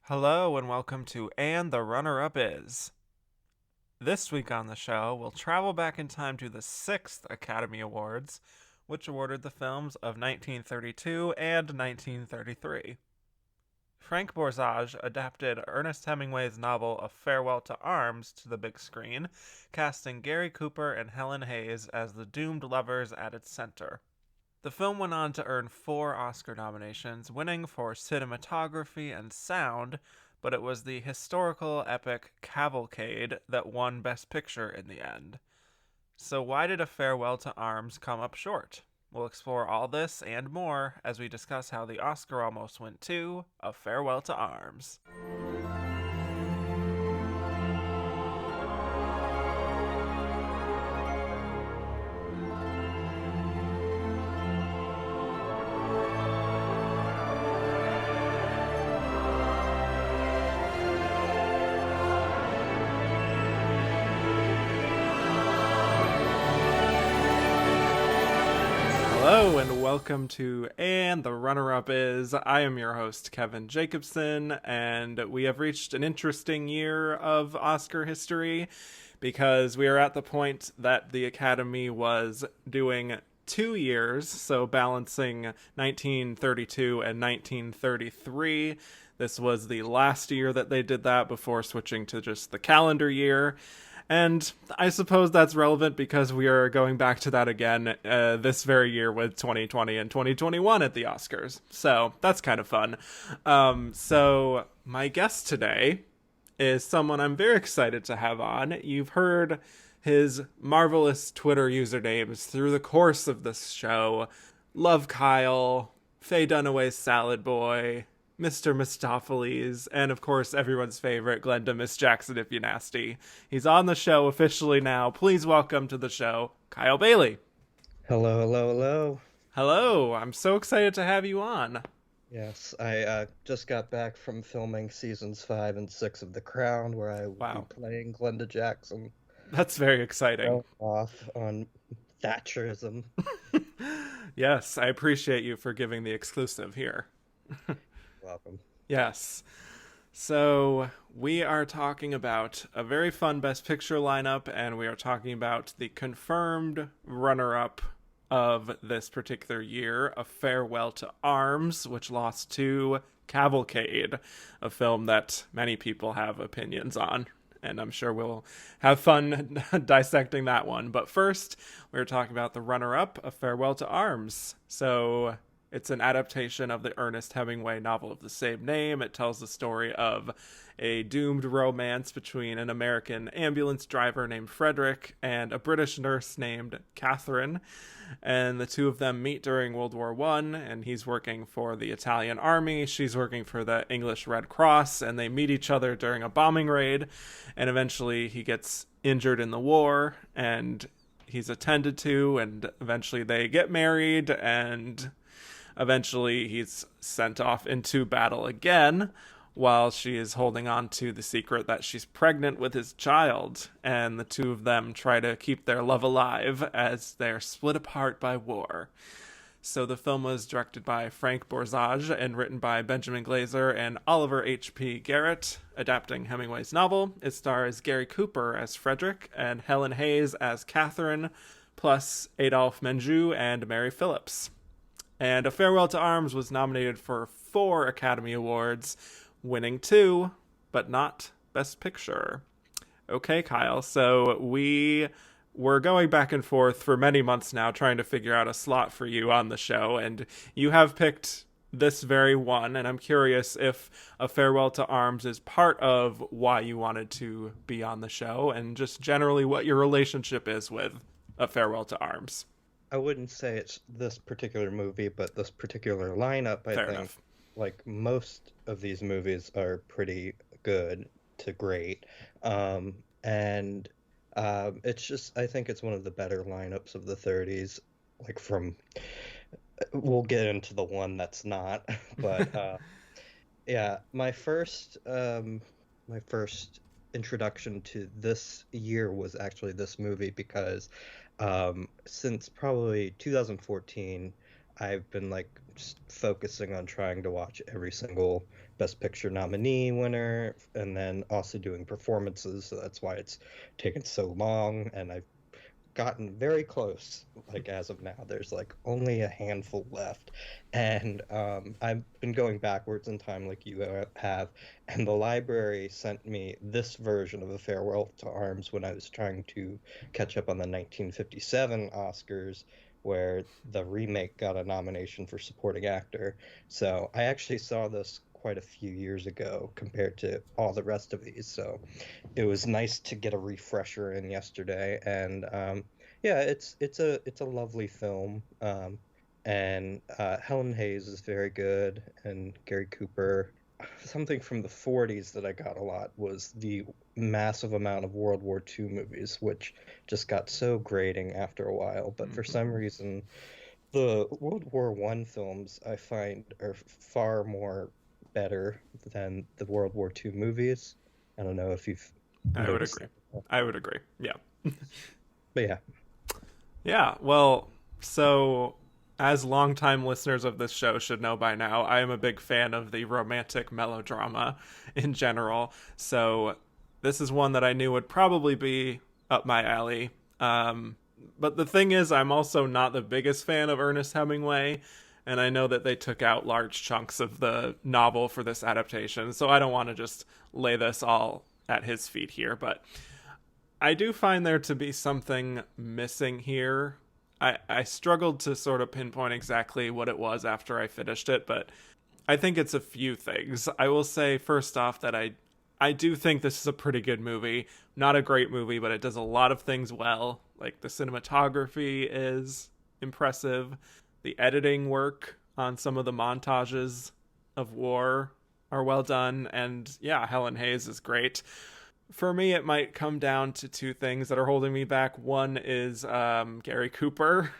Hello and welcome to And the Runner Up Is. This week on the show, we'll travel back in time to the 6th Academy Awards, which awarded the films of 1932 and 1933. Frank Borzage adapted Ernest Hemingway's novel A Farewell to Arms to the big screen, casting Gary Cooper and Helen Hayes as the doomed lovers at its center. The film went on to earn 4 Oscar nominations, winning for cinematography and sound, but it was the historical epic Cavalcade that won Best Picture in the end. So, why did A Farewell to Arms come up short? We'll explore all this and more as we discuss how the Oscar almost went to A Farewell to Arms. Hello and welcome to And the Runner Up Is. I am your host, Kevin Jacobson, and we have reached an interesting year of Oscar history because we are at the point that the Academy was doing 2 years, so balancing 1932 and 1933. This was the last year that they did that before switching to just the calendar year. And I suppose that's relevant because we are going back to that again this very year with 2020 and 2021 at the Oscars. So that's kind of fun. So my guest today is someone I'm very excited to have on. You've heard his marvelous Twitter usernames through the course of this show. Love Kyle, Faye Dunaway's Salad Boy, Mr. Mistopheles, and of course everyone's favorite, Glenda Miss Jackson if you nasty. He's on the show officially now. Please welcome to the show, Kyle Bailey. Hello, hello, hello. Hello, I'm so excited to have you on. Yes, I just got back from filming seasons 5 and 6 of The Crown, where I will be Wow, playing Glenda Jackson, that's very exciting. showing off on Thatcherism. Yes, I appreciate you for giving the exclusive here. Welcome. Yes. So, we are talking about a very fun Best Picture lineup, and we are talking about the confirmed runner up of this particular year, A Farewell to Arms, which lost to Cavalcade, a film that many people have opinions on. And I'm sure we'll have fun dissecting that one. But first, we're talking about the runner up, A Farewell to Arms. So, it's an adaptation of the Ernest Hemingway novel of the same name. It tells the story of a doomed romance between an American ambulance driver named Frederick and a British nurse named Catherine. And the two of them meet during World War One, and he's working for the Italian army. She's working for the English Red Cross, and they meet each other during a bombing raid. And eventually he gets injured in the war, and he's attended to, and eventually they get married, and eventually, he's sent off into battle again while she is holding on to the secret that she's pregnant with his child. And the two of them try to keep their love alive as they're split apart by war. So the film was directed by Frank Borzage and written by Benjamin Glazer and Oliver H.P. Garrett, adapting Hemingway's novel. It stars Gary Cooper as Frederick and Helen Hayes as Catherine, plus Adolphe Menjou and Mary Phillips. And A Farewell to Arms was nominated for 4 Academy Awards, winning 2, but not Best Picture. Okay, Kyle, so we were going back and forth for many months now trying to figure out a slot for you on the show, and you have picked this very one, and I'm curious if A Farewell to Arms is part of why you wanted to be on the show, and just generally what your relationship is with A Farewell to Arms. I wouldn't say it's this particular movie, but this particular lineup, I Fair think, enough. like most of these movies, are pretty good to great. And it's just, I think it's one of the better lineups of the 30s, like from, we'll get into the one that's not, but yeah, my first introduction to this year was actually this movie because since probably 2014, I've been like just focusing on trying to watch every single Best Picture nominee winner, and then also doing performances. So that's why it's taken so long. And I've gotten very close. Like as of now, there's like only a handful left, and I've been going backwards in time, like you have. And the library sent me this version of A Farewell to Arms when I was trying to catch up on the 1957 Oscars, where the remake got a nomination for supporting actor. So I actually saw this quite a few years ago compared to all the rest of these. So it was nice to get a refresher in yesterday, and yeah, it's a lovely film. And Helen Hayes is very good, and Gary Cooper. Something from the 40s that I got a lot was the massive amount of World War II movies, which just got so grating after a while. But for some reason, the World War One films I find are far more better than the World War II movies. I don't know if you've I would noticed agree. that. I would agree. Yeah. But yeah. Yeah. Well, so as longtime listeners of this show should know by now, I am a big fan of the romantic melodrama in general. So this is one that I knew would probably be up my alley. But the thing is, I'm also not the biggest fan of Ernest Hemingway, and I know that they took out large chunks of the novel for this adaptation, so I don't want to just lay this all at his feet here, but I do find there to be something missing here. I struggled to sort of pinpoint exactly what it was after I finished it, but I think it's a few things. I will say first off that I do think this is a pretty good movie. Not a great movie, but it does a lot of things well. Like the cinematography is impressive. The editing work on some of the montages of war are well done. And yeah, Helen Hayes is great. For me, it might come down to two things that are holding me back. One is Gary Cooper.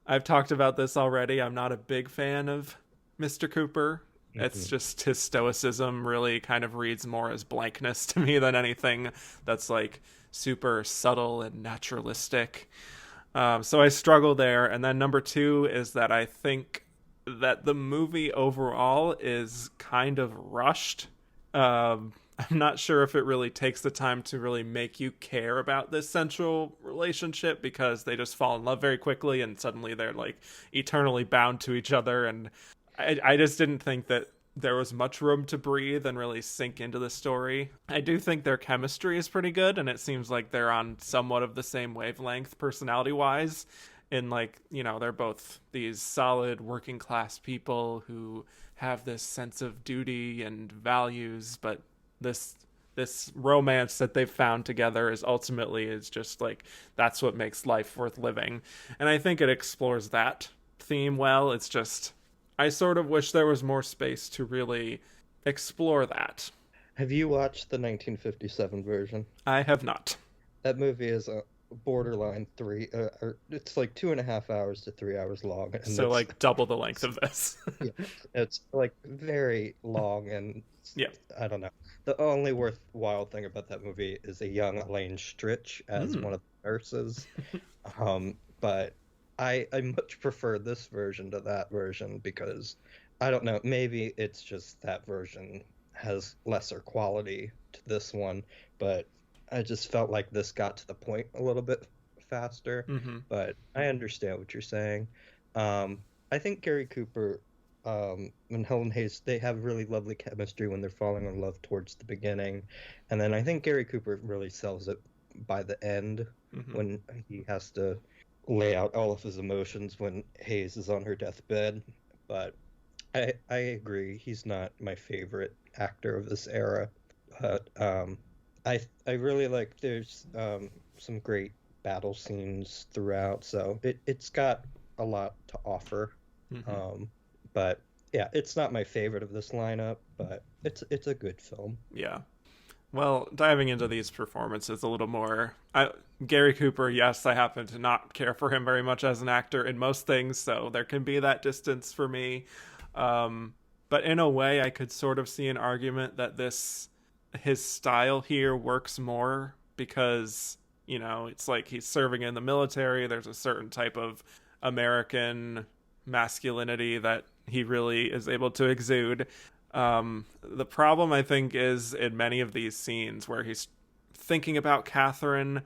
I've talked about this already. I'm not a big fan of Mr. Cooper. It's Mhm. just his stoicism really kind of reads more as blankness to me than anything that's like super subtle and naturalistic. So I struggle there. And then number two is that I think that the movie overall is kind of rushed. I'm not sure if it really takes the time to really make you care about this central relationship because they just fall in love very quickly and suddenly they're like eternally bound to each other. And I just didn't think that there was much room to breathe and really sink into the story. I do think their chemistry is pretty good, and it seems like they're on somewhat of the same wavelength personality wise. In like, you know, they're both these solid working class people who have this sense of duty and values, but this this romance that they've found together is just like that's what makes life worth living. And I think it explores that theme well. It's just I sort of wish there was more space to really explore that. Have you watched the 1957 version? I have not. That movie is a borderline three, or it's like 2.5 hours to 3 hours long, and So like double the length of this. yeah, it's like very long, and Yeah. I don't know. The only worthwhile thing about that movie is a young Elaine Stritch as Mm. one of the nurses. But I much prefer this version to that version because I don't know, maybe it's just that version has lesser quality to this one, but I just felt like this got to the point a little bit faster. Mm-hmm. But I understand what you're saying. I think Gary Cooper and Helen Hayes, they have really lovely chemistry when they're falling in love towards the beginning. And then I think Gary Cooper really sells it by the end Mm-hmm. when he has to lay out all of his emotions when Hayes is on her deathbed. But I agree, he's not my favorite actor of this era. But I really like there's some great battle scenes throughout, so it's got a lot to offer. Mm-hmm. Um, but yeah, it's not my favorite of this lineup, but it's a good film. Yeah. Well, diving into these performances a little more, Gary Cooper, yes, I happen to not care for him very much as an actor in most things, so there can be that distance for me. But in a way, I could sort of see an argument that his style here works more because, you know, it's like he's serving in the military. There's a certain type of American masculinity that he really is able to exude. The problem, I think, is in many of these scenes where he's thinking about Catherine,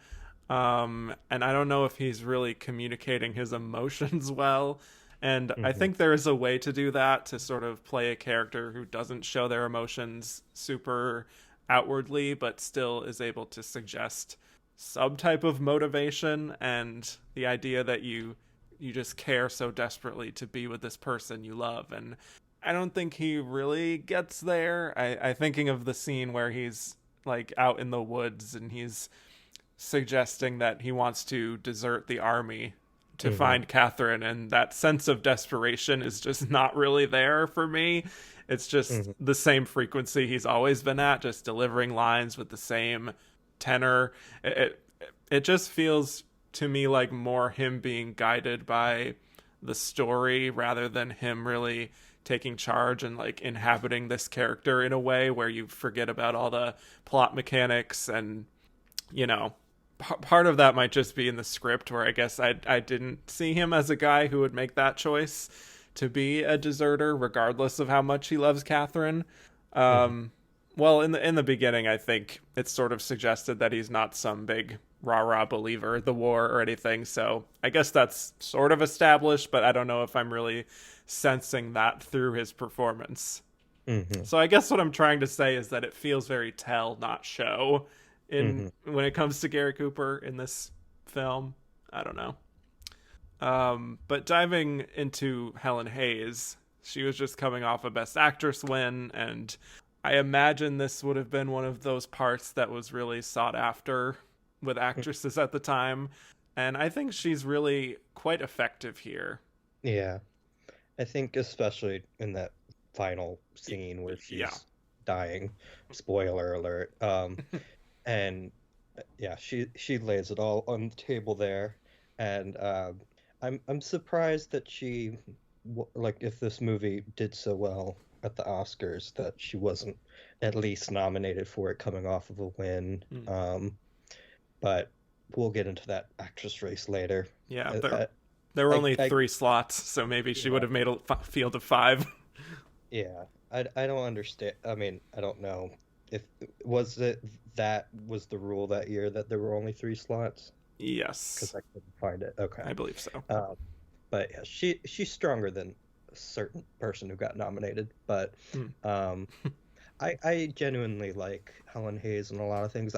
and I don't know if he's really communicating his emotions well. And I Hmm. think there is a way to do that, to sort of play a character who doesn't show their emotions super outwardly, but still is able to suggest some type of motivation and the idea that you just care so desperately to be with this person you love. And I don't think he really gets there. I thinking of the scene where he's like out in the woods and he's suggesting that he wants to desert the army to Hmm. find Catherine, and that sense of desperation is just not really there for me. It's just Hmm. the same frequency he's always been at, just delivering lines with the same tenor. It just feels to me like more him being guided by the story rather than him really taking charge and like inhabiting this character in a way where you forget about all the plot mechanics. And you know, part of that might just be in the script, where I guess I didn't see him as a guy who would make that choice to be a deserter regardless of how much he loves Catherine. Hmm. um well, in the beginning, I think it's sort of suggested that he's not some big rah rah believer of the war or anything. So I guess that's sort of established, but I don't know if I'm really sensing that through his performance. Hmm. So I guess what I'm trying to say is that it feels very tell, not show, in Hmm. when it comes to Gary Cooper in this film. I don't know. But diving into Helen Hayes, she was just coming off a Best Actress win, and I imagine this would have been one of those parts that was really sought after with actresses at the time. And I think she's really quite effective here. Yeah. I think especially in that final scene where Yeah. she's dying, spoiler alert. And yeah, she lays it all on the table there, and I'm surprised that like if this movie did so well at the Oscars that she wasn't at least nominated for it coming off of a win. Mm. But we'll get into that actress race later. Yeah, I, there were only I three slots, so maybe she would yeah, have made a field of five. yeah. I don't understand. I mean, I don't know if was it that was the rule that year that there were only three slots because Yes, I couldn't find it. Okay. I believe so. Um, but yeah, she's stronger than a certain person who got nominated. But Mm. um, I genuinely like Helen Hayes in a lot of things.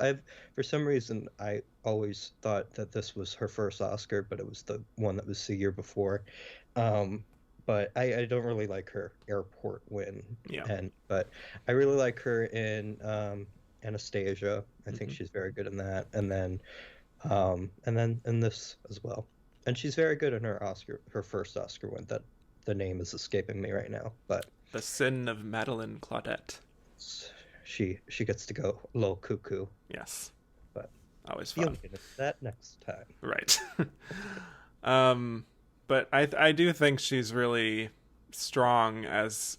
For some reason, I always thought that this was her first Oscar, but it was the one that was the year before. Um, but I don't really like her airport win, Yeah. but I really like her in Anastasia. I think Hmm. she's very good in that, and then in this as well. And she's very good in her first Oscar win. That the name is escaping me right now, but The Sin of Madeline Claudette. she gets to go a little cuckoo, Yes, but always you'll fun. get into that next time. Right. um, but I do think she's really strong as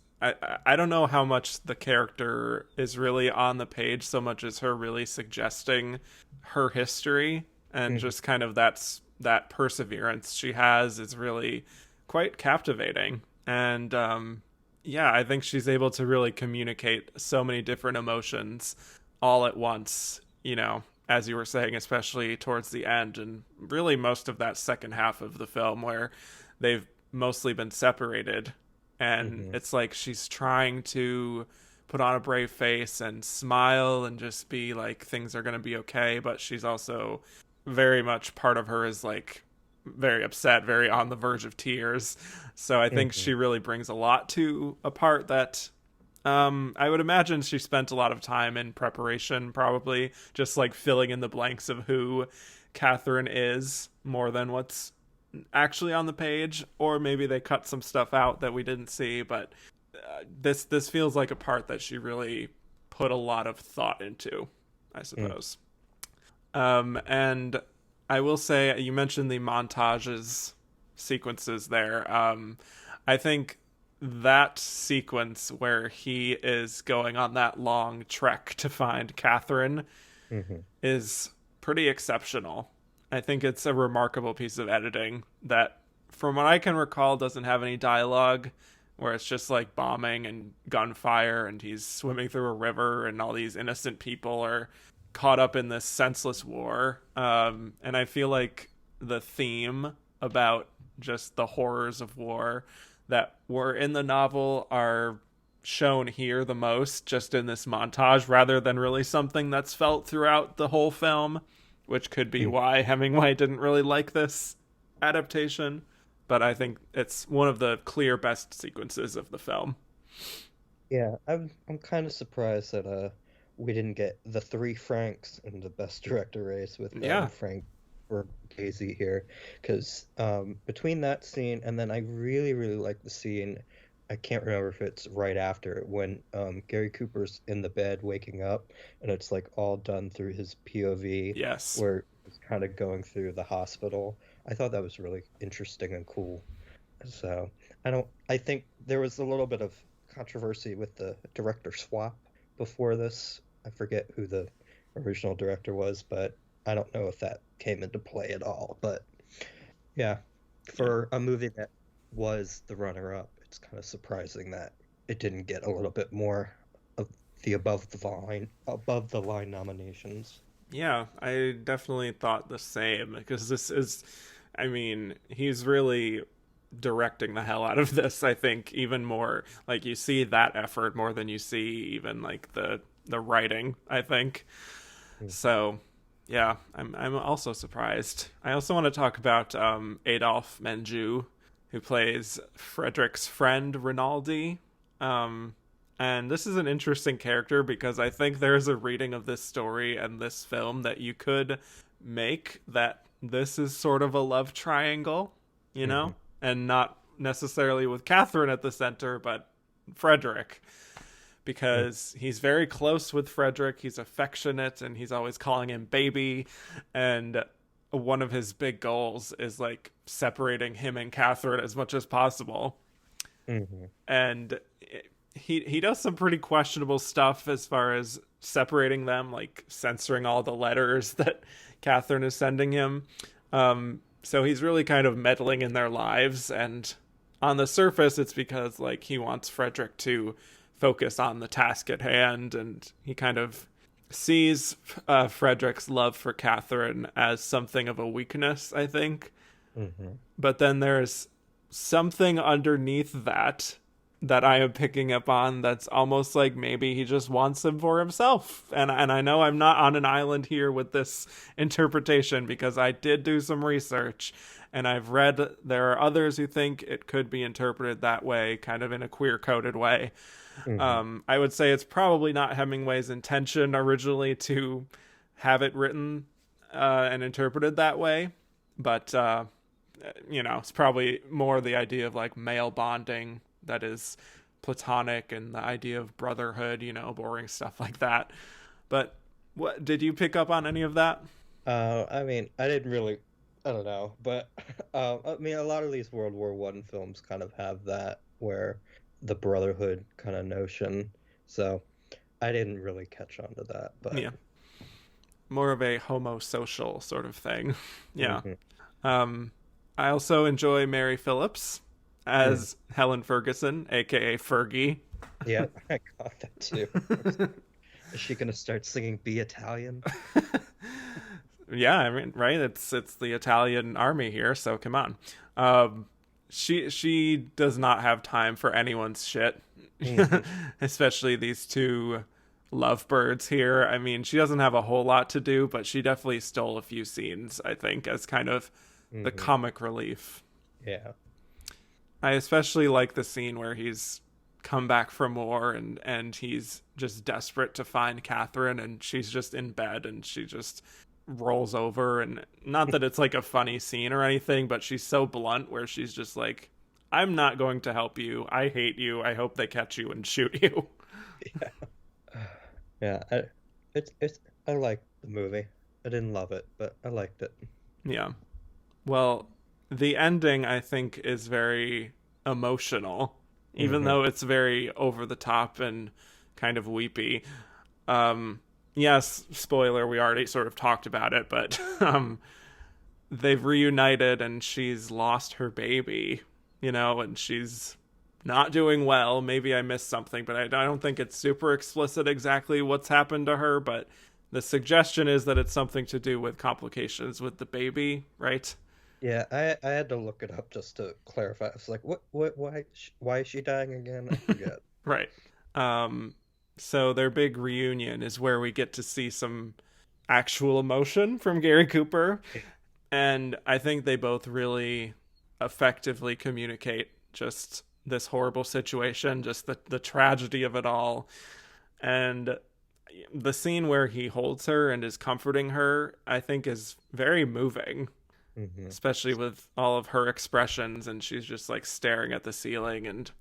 I don't know how much the character is really on the page so much as her really suggesting her history, and Hmm. just kind of that perseverance she has is really quite captivating. And yeah, I think she's able to really communicate so many different emotions all at once, as you were saying, especially towards the end, and really most of that second half of the film where they've mostly been separated. And Hmm. it's like she's trying to put on a brave face and smile and just be like things are going to be okay, but she's also very much, part of her is like very upset, very on the verge of tears. So I think Hmm. she really brings a lot to a part that I would imagine she spent a lot of time in preparation, probably just like filling in the blanks of who Catherine is more than what's actually on the page, or maybe they cut some stuff out that we didn't see. But this feels like a part that she really put a lot of thought into, I Hmm. suppose. And I will say, you mentioned the montages sequences there. I think that sequence where he is going on that long trek to find Catherine Hmm. is pretty exceptional. I think it's a remarkable piece of editing that, from what I can recall, doesn't have any dialogue, where it's just like bombing and gunfire, and he's swimming through a river, and all these innocent people are caught up in this senseless war. And I feel like the theme about just the horrors of war that were in the novel are shown here the most, just in this montage, rather than really something that's felt throughout the whole film, which could be why Hemingway didn't really like this adaptation. But I think it's one of the clear best sequences of the film. Yeah, I'm kind of surprised that we didn't get the three Franks in the best director race with Yeah. Frank or Casey here, because between that scene and then I really like the scene. I can't remember if it's right after when Gary Cooper's in the bed waking up, and it's like all done through his POV, Yes. where it's kind of going through the hospital. I thought that was really interesting and cool. So I think there was a little bit of controversy with the director swap before this. I forget who the original director was, but I don't know if that came into play at all. But yeah, for a movie that was the runner-up, it's kind of surprising that it didn't get a little bit more of the above the line nominations. Yeah, I definitely thought the same, because this is, I mean, he's really directing the hell out of this. I think even more, like, you see that effort more than you see even like the writing, I think. So yeah, I'm also surprised. I also want to talk about Adolphe Menjou, who plays Frederick's friend Rinaldi. And this is an interesting character because I think there's a reading of this story and this film that you could make that this is sort of a love triangle, you know? And not necessarily with Catherine at the center, but Frederick. Because he's very close with Frederick, he's affectionate, and he's always calling him baby. And one of his big goals is like separating him and Catherine as much as possible. And he does some pretty questionable stuff as far as separating them, like censoring all the letters that Catherine is sending him. So he's really kind of meddling in their lives, and on the surface it's because like he wants Frederick to focus on the task at hand, and he kind of sees Frederick's love for Catherine as something of a weakness, I think. But then there's something underneath that I am picking up on that's almost like maybe he just wants him for himself. And I know I'm not on an island here with this interpretation, because I did do some research and I've read there are others who think it could be interpreted that way, kind of in a queer-coded way. I would say it's probably not Hemingway's intention originally to have it written and interpreted that way, but it's probably more the idea of like male bonding that is platonic, and the idea of brotherhood, boring stuff like that. But what did you pick up on any of that? I mean, I didn't really, I don't know, but I mean, a lot of these World War One films kind of have that, where the brotherhood kind of notion. So I didn't really catch on to that, but Yeah, more of a homosocial sort of thing. Yeah. I also enjoy Mary Phillips as Helen Ferguson, aka Fergie. Yeah, I got that too. Is she gonna start singing "Be Italian"? Yeah, I mean, right? It's the Italian army here, so come on. She does not have time for anyone's shit, especially these two lovebirds here. I mean, she doesn't have a whole lot to do, but she definitely stole a few scenes, I think, as kind of the comic relief. Yeah. I especially like the scene where he's come back from war and he's just desperate to find Catherine, and she's just in bed and she just rolls over. And not that it's like a funny scene or anything, but she's so blunt where she's just like, I'm not going to help you. I hate you. I hope they catch you and shoot you. Yeah. I liked the movie. I didn't love it, but I liked it. Yeah. Well, the ending, I think, is very emotional, even though it's very over the top and kind of weepy. Yes, spoiler, we already sort of talked about it, but they've reunited and she's lost her baby, and she's not doing well. Maybe I missed something, but I don't think it's super explicit exactly what's happened to her, but the suggestion is that it's something to do with complications with the baby, right? Yeah, I had to look it up just to clarify. I was like, why is she dying again? I forget. Right. Um, so their big reunion is where we get to see some actual emotion from Gary Cooper. And I think they both really effectively communicate just this horrible situation, just the tragedy of it all. And the scene where he holds her and is comforting her, I think is very moving, Hmm. especially with all of her expressions. And she's just like staring at the ceiling. And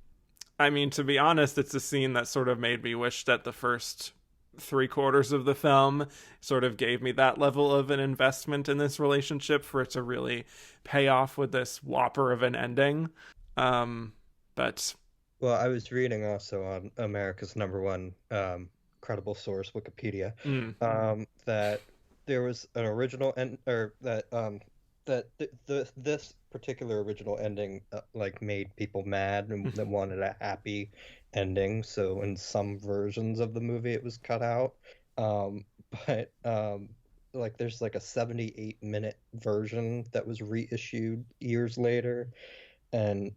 I mean, to be honest, it's a scene that sort of made me wish that the first three-quarters of the film sort of gave me that level of an investment in this relationship for it to really pay off with this whopper of an ending. But Well, I was reading also on America's number one credible source, Wikipedia, mm, that there was an original end, or that this particular original ending like made people mad and that wanted a happy ending. So in some versions of the movie, it was cut out. Um, but like there's like a 78-minute version that was reissued years later, and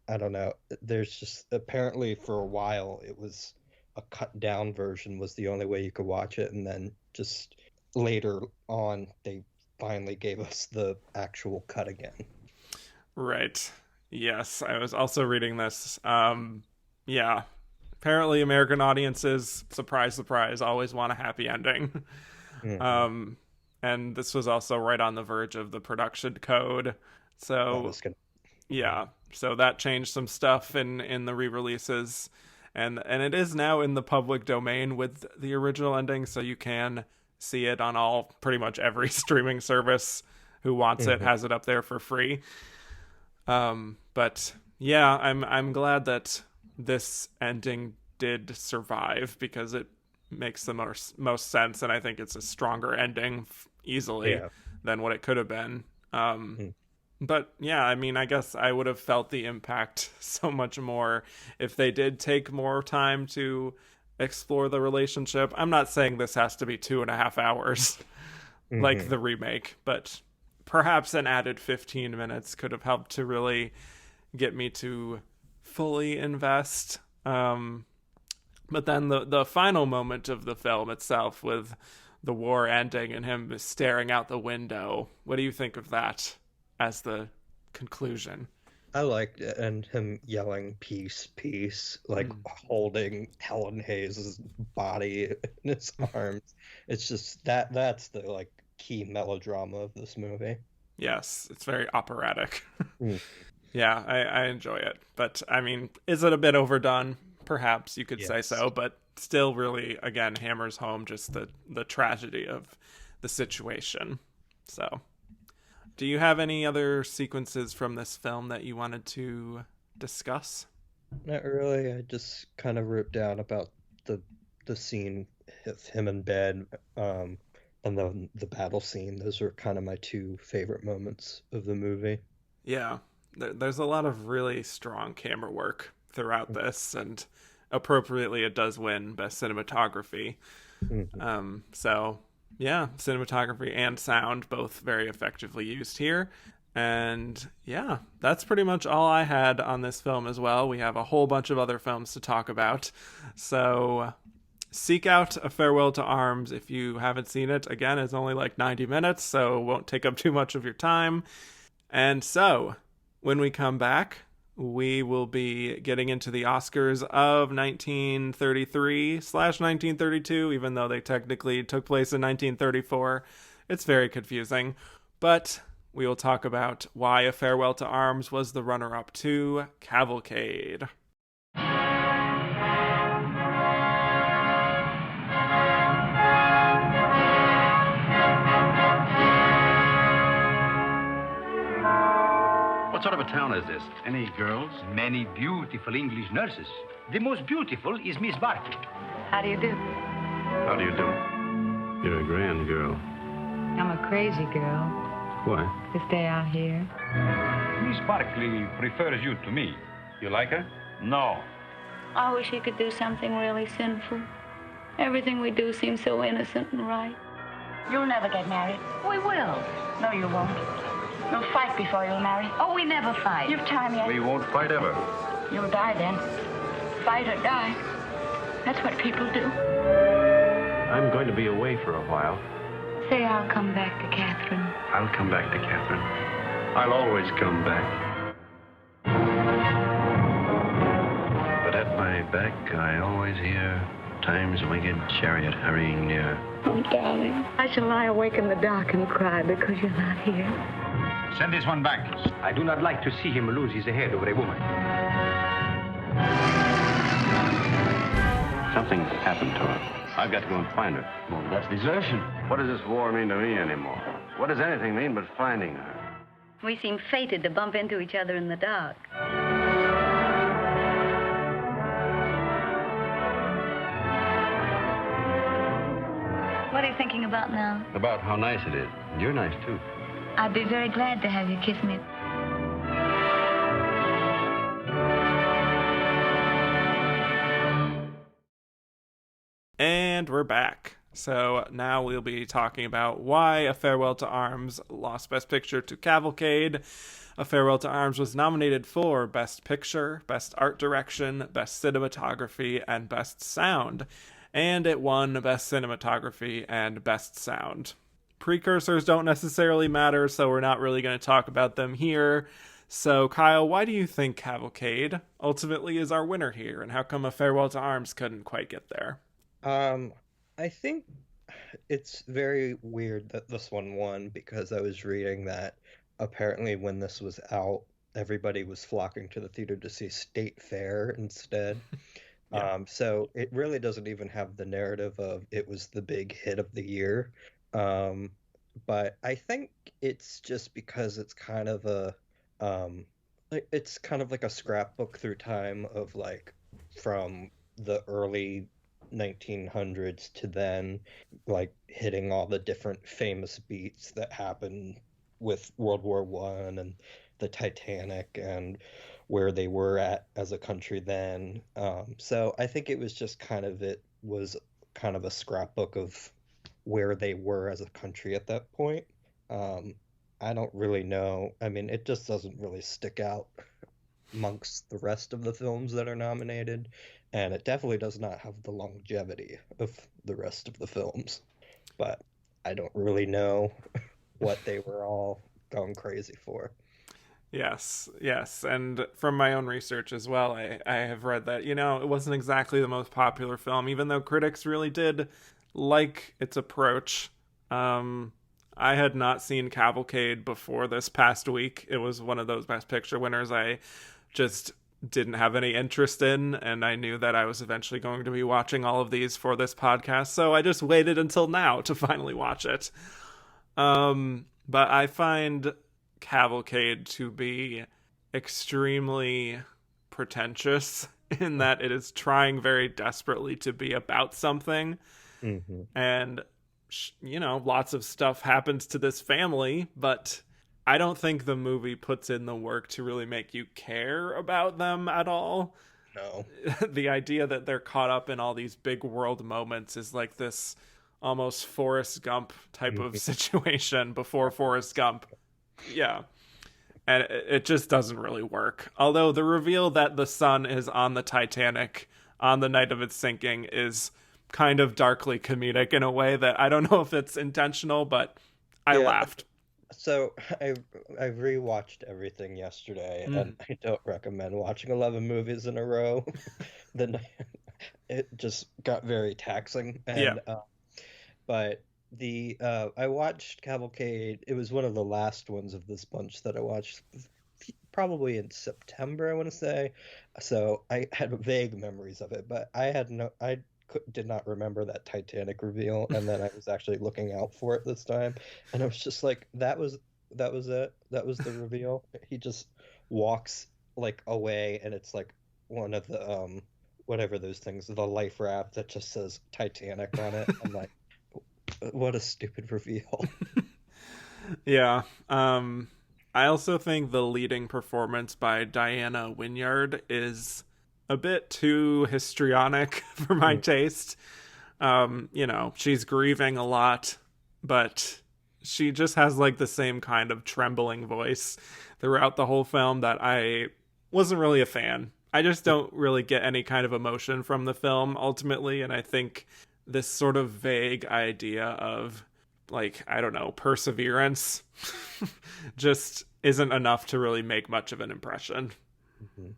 I don't know. There's just apparently for a while it was a cut down version was the only way you could watch it, and then just later on they finally gave us the actual cut again. right. Yes, I was also reading this. Yeah. Apparently American audiences, surprise surprise, always want a happy ending. Hmm. um and this was also right on the verge of the production code. I So was gonna. yeah, so that changed some stuff in the re-releases, and it is now in the public domain with the original ending, so you can see it on all pretty much every streaming service who wants it Hmm. has it up there for free. But yeah, I'm glad that this ending did survive because it makes the most sense, and I think it's a stronger ending easily Yeah. than what it could have been. Mm. But yeah, I mean, I guess I would have felt the impact so much more if they did take more time to explore the relationship. I'm not saying this has to be 2.5 hours like Hmm. the remake, but perhaps an added 15 minutes could have helped to really get me to fully invest. But then the final moment of the film itself, with the war ending and him staring out the window, what do you think of that as the conclusion? I liked it, and him yelling "peace, peace," like Mm. holding Helen Hayes' body in his arms. It's just that's the like key melodrama of this movie. Yes, it's very operatic. Mm. Yeah, I enjoy it. But I mean, is it a bit overdone? Perhaps you could say Yes. so, but still really again hammers home just the tragedy of the situation. So, do you have any other sequences from this film that you wanted to discuss? Not really. I just kind of wrote down about the the scene of him in bed, and the battle scene. Those were kind of my two favorite moments of the movie. Yeah, there's a lot of really strong camera work throughout this, and appropriately, it does win Best Cinematography. Mhm. So, yeah, cinematography and sound both very effectively used here. And yeah, that's pretty much all I had on this film as well. We have a whole bunch of other films to talk about. So, seek out A Farewell to Arms if you haven't seen it. Again, it's only like 90 minutes, so it won't take up too much of your time. And so, when we come back, we will be getting into the Oscars of 1933 / 1932, even though they technically took place in 1934. It's very confusing. But we will talk about why A Farewell to Arms was the runner up to Cavalcade. What sort of a town is this? Any girls? Many beautiful English nurses. The most beautiful is Miss Barkley. How do you do? How do you do? You're a grand girl. I'm a crazy girl Why? to stay out here. Miss Barkley prefers you to me. You like her? No. I wish he could do something really sinful. Everything we do seems so innocent and right. You'll never get married. We will. No, you won't. You'll fight before you'll marry. Oh, we never fight. You've time yet. We won't fight ever. You'll die then. Fight or die. That's what people do. I'm going to be away for a while. Say I'll come back to Catherine. I'll come back to Catherine. I'll always come back. But at my back, I always hear time's winged chariot hurrying near. Oh, darling. I shall lie awake in the dark and cry because you're not here. Send this one back. I do not like to see him lose his head over a woman. Something happened to her. I've got to go and find her. Well, that's desertion. What does this war mean to me anymore? What does anything mean but finding her? We seem fated to bump into each other in the dark. What are you thinking about now? About how nice it is. You're nice, too. I'd be very glad to have you kiss me. And we're back. So now we'll be talking about why A Farewell to Arms lost Best Picture to Cavalcade. A Farewell to Arms was nominated for Best Picture, Best Art Direction, Best Cinematography, and Best Sound. And it won Best Cinematography and Best Sound. Precursors don't necessarily matter, so we're not really going to talk about them here. So, Kyle, why do you think Cavalcade ultimately is our winner here, and how come A Farewell to Arms couldn't quite get there? I think it's very weird that this one won because I was reading that apparently when this was out, everybody was flocking to the theater to see State Fair instead. Yeah. So it really doesn't even have the narrative of it was the big hit of the year. But I think it's just because it's kind of it's kind of like a scrapbook through time of like from the early 1900s to then, like hitting all the different famous beats that happened with World War One and the Titanic and where they were at as a country then. So I think it was just it was kind of a scrapbook of where they were as a country at that point. I don't really know. I mean, it just doesn't really stick out amongst the rest of the films that are nominated, and it definitely does not have the longevity of the rest of the films. But I don't really know what they were all going crazy for. Yes. And from my own research as well, I have read that, it wasn't exactly the most popular film, even though critics really did like its approach. I had not seen Cavalcade before this past week. It was one of those Best Picture winners I just didn't have any interest in, and I knew that I was eventually going to be watching all of these for this podcast, so I just waited until now to finally watch it. But I find Cavalcade to be extremely pretentious in that it is trying very desperately to be about something. Mm-hmm. And lots of stuff happens to this family, but I don't think the movie puts in the work to really make you care about them at all. No. The idea that they're caught up in all these big world moments is like this almost Forrest Gump type of situation before Forrest Gump. Yeah. And it just doesn't really work. Although the reveal that the sun is on the Titanic on the night of its sinking is kind of darkly comedic in a way that I don't know if it's intentional, but I laughed. So I rewatched everything yesterday, and I don't recommend watching 11 movies in a row. Then it just got very taxing. And, but I watched Cavalcade. It was one of the last ones of this bunch that I watched, probably in September, I want to say. So I had vague memories of it, but I did not remember that Titanic reveal, and then I was actually looking out for it this time, and I was just like, that was it. That was the reveal. He just walks like away, and it's like one of the whatever those things, the life raft that just says Titanic on it. I'm like, what a stupid reveal. Yeah. I also think the leading performance by Diana Wynyard is a bit too histrionic for my taste. She's grieving a lot, but she just has like the same kind of trembling voice throughout the whole film that I wasn't really a fan. I just don't really get any kind of emotion from the film ultimately, and I think this sort of vague idea of, like, I don't know, perseverance just isn't enough to really make much of an impression. Mm-hmm.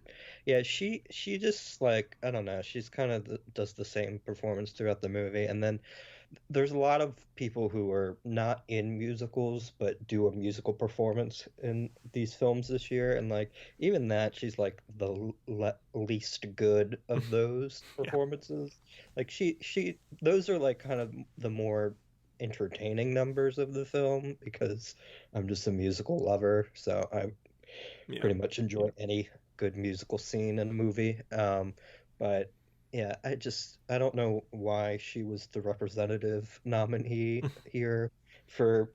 Yeah, she just like, I don't know, she's kind of does the same performance throughout the movie, and then there's a lot of people who are not in musicals but do a musical performance in these films this year, and like even that, she's like the least good of those Yeah. performances. Like she those are like kind of the more entertaining numbers of the film because I'm just a musical lover, so I Yeah. pretty much enjoy any good musical scene in a movie. But yeah, I don't know why she was the representative nominee here for,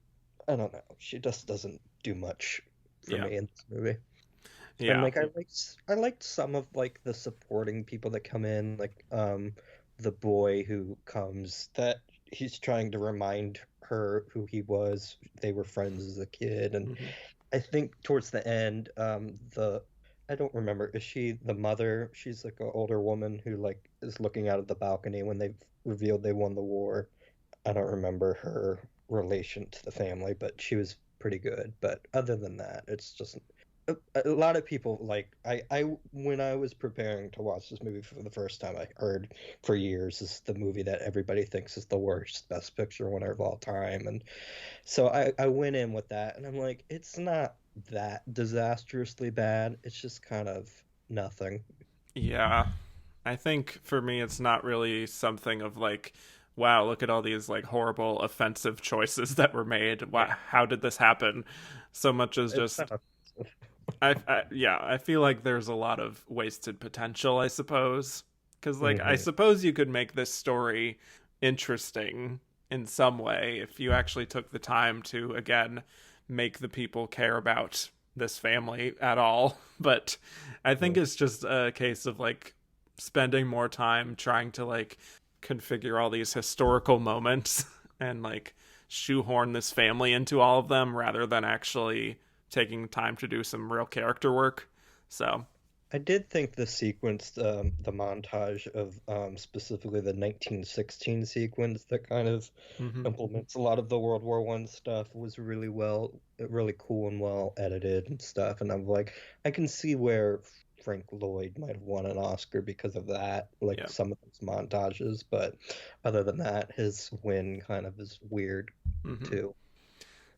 I don't know. She just doesn't do much for Yeah. me in this movie. And Yeah. like I liked some of like the supporting people that come in, like the boy who comes, that he's trying to remind her who he was. They were friends as a kid, and Mhm. I think towards the end, the I don't remember. Is she the mother? She's like an older woman who like is looking out of the balcony when they've revealed they won the war. I don't remember her relation to the family, but she was pretty good. But other than that, it's just a lot of people like I when I was preparing to watch this movie for the first time, I heard for years is the movie that everybody thinks is the worst Best Picture winner of all time, and so I went in with that, and I'm like, it's not that disastrously bad. It's just kind of nothing. Yeah. I think for me, it's not really something of like, wow, look at all these like horrible, offensive choices that were made. Wow, how did this happen? So much as It's just, not. I feel like there's a lot of wasted potential, I suppose. Because, like, I Hmm. suppose you could make this story interesting in some way if you actually took the time to, again, make the people care about this family at all. But I think it's just a case of, like, spending more time trying to, like, configure all these historical moments and, like, shoehorn this family into all of them rather than actually taking time to do some real character work. So, I did think the sequence, the montage of specifically the 1916 sequence that kind of mhm. implements a lot of the World War One stuff was really cool and well edited and stuff. And I'm like, I can see where Frank Lloyd might have won an Oscar because of that, like Yeah. some of those montages. But other than that, his win kind of is weird Mhm. too.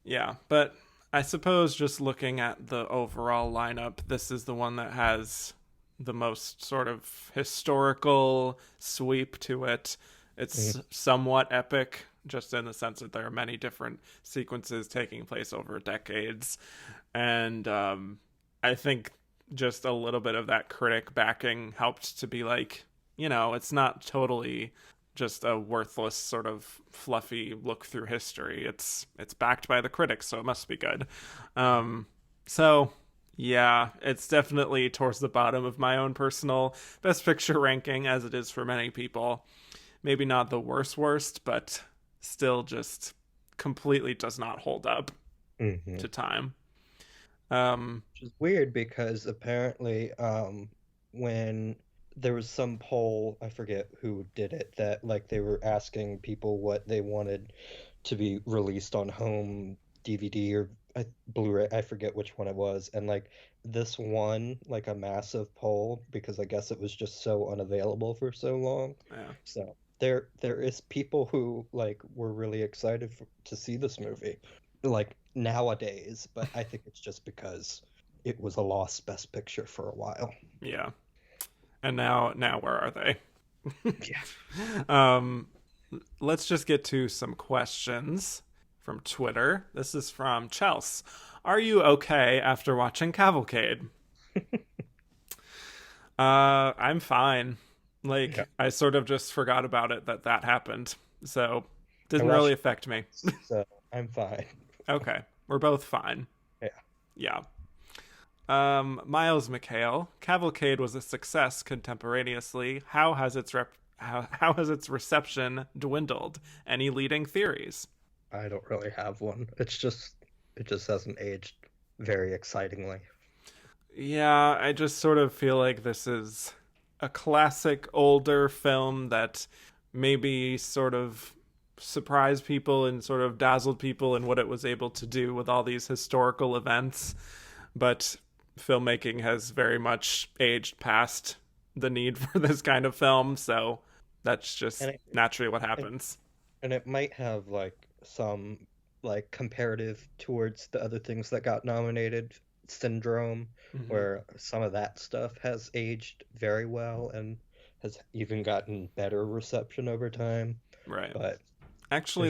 Yeah, but I suppose just looking at the overall lineup, this is the one that has the most sort of historical sweep to it. Mhm. It's somewhat epic, just in the sense that there are many different sequences taking place over decades. And I think just a little bit of that critic backing helped to be like, it's not totally just a worthless sort of fluffy look through history. It's backed by the critics, so it must be good. So yeah, it's definitely towards the bottom of my own personal best picture ranking, as it is for many people. Maybe not the worst, but still just completely does not hold up Mhm. to time. Um, Which is weird because apparently, when there was some poll, I forget who did it, that like they were asking people what they wanted to be released on home DVD or Blu-ray, I forget which one it was, and like this won like a massive poll because I guess it was just so unavailable for so long. yeah, So there is people who like were really excited to see this movie like nowadays, but I think it's just because it was a lost Best Picture for a while. yeah. And now where are they? Yeah. um, let's just get to some questions from Twitter. This is from Chels. Are you okay after watching Cavalcade? I'm fine. Yeah. Like, I sort of just forgot about it that happened. So, I didn't really watched affect me. it, so I'm fine. Okay. We're both fine. Yeah. Yeah. Miles McHale, Cavalcade was a success contemporaneously. How has its reception dwindled? Any leading theories? I don't really have one. It just hasn't aged very excitingly. Yeah, I just sort of feel like this is a classic older film that maybe sort of surprised people and sort of dazzled people in what it was able to do with all these historical events. But filmmaking has very much aged past the need for this kind of film, so that's just naturally what happens. And it might have like some like comparative towards the other things that got nominated syndrome, where some of that stuff has aged very well and has even gotten better reception over time. Right. But actually,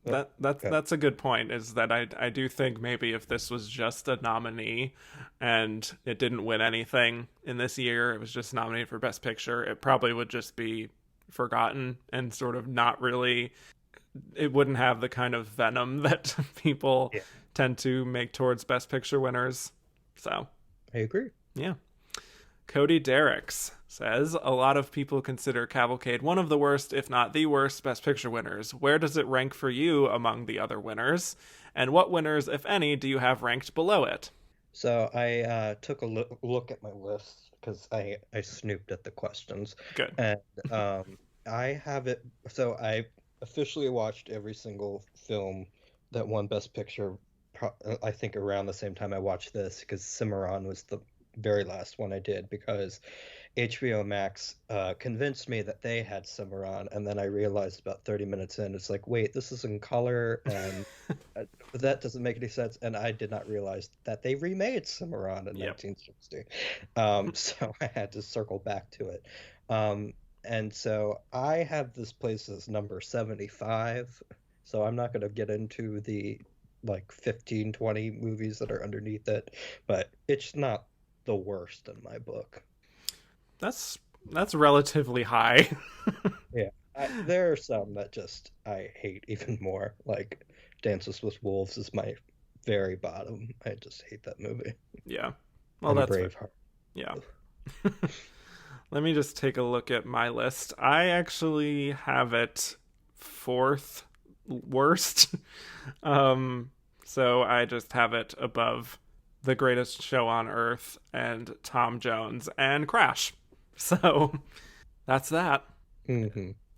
that's a good point. Is that I do think maybe if this was just a nominee and it didn't win anything in this year, it was just nominated for Best Picture, it probably would just be forgotten and sort of not really. It wouldn't have the kind of venom that people tend to make towards Best Picture winners. So I agree. Yeah. Cody Derricks says, a lot of people consider Cavalcade one of the worst, if not the worst, Best Picture winners. Where does it rank for you among the other winners? And what winners, if any, do you have ranked below it? So I took a look at my list because I snooped at the questions. Good. And I have it. So I officially watched every single film that won Best Picture, I think around the same time I watched this, because Cimarron was the very last one I did, because HBO Max convinced me that they had Cimarron, and then I realized about 30 minutes in, it's like, wait, this is in color, and that doesn't make any sense, and I did not realize that they remade Cimarron in 1960. So I had to circle back to it. And so I have this place as number 75, so I'm not going to get into the like 15, 20 movies that are underneath it, but it's not the worst in my book. That's relatively high. Yeah, there are some that just I hate even more. Like Dances with Wolves is my very bottom. I just hate that movie. Yeah, well, that's Braveheart. Yeah. Let me just take a look at my list. I actually have it fourth worst. So I just have it above The Greatest Show on Earth and Tom Jones and Crash. So that's that.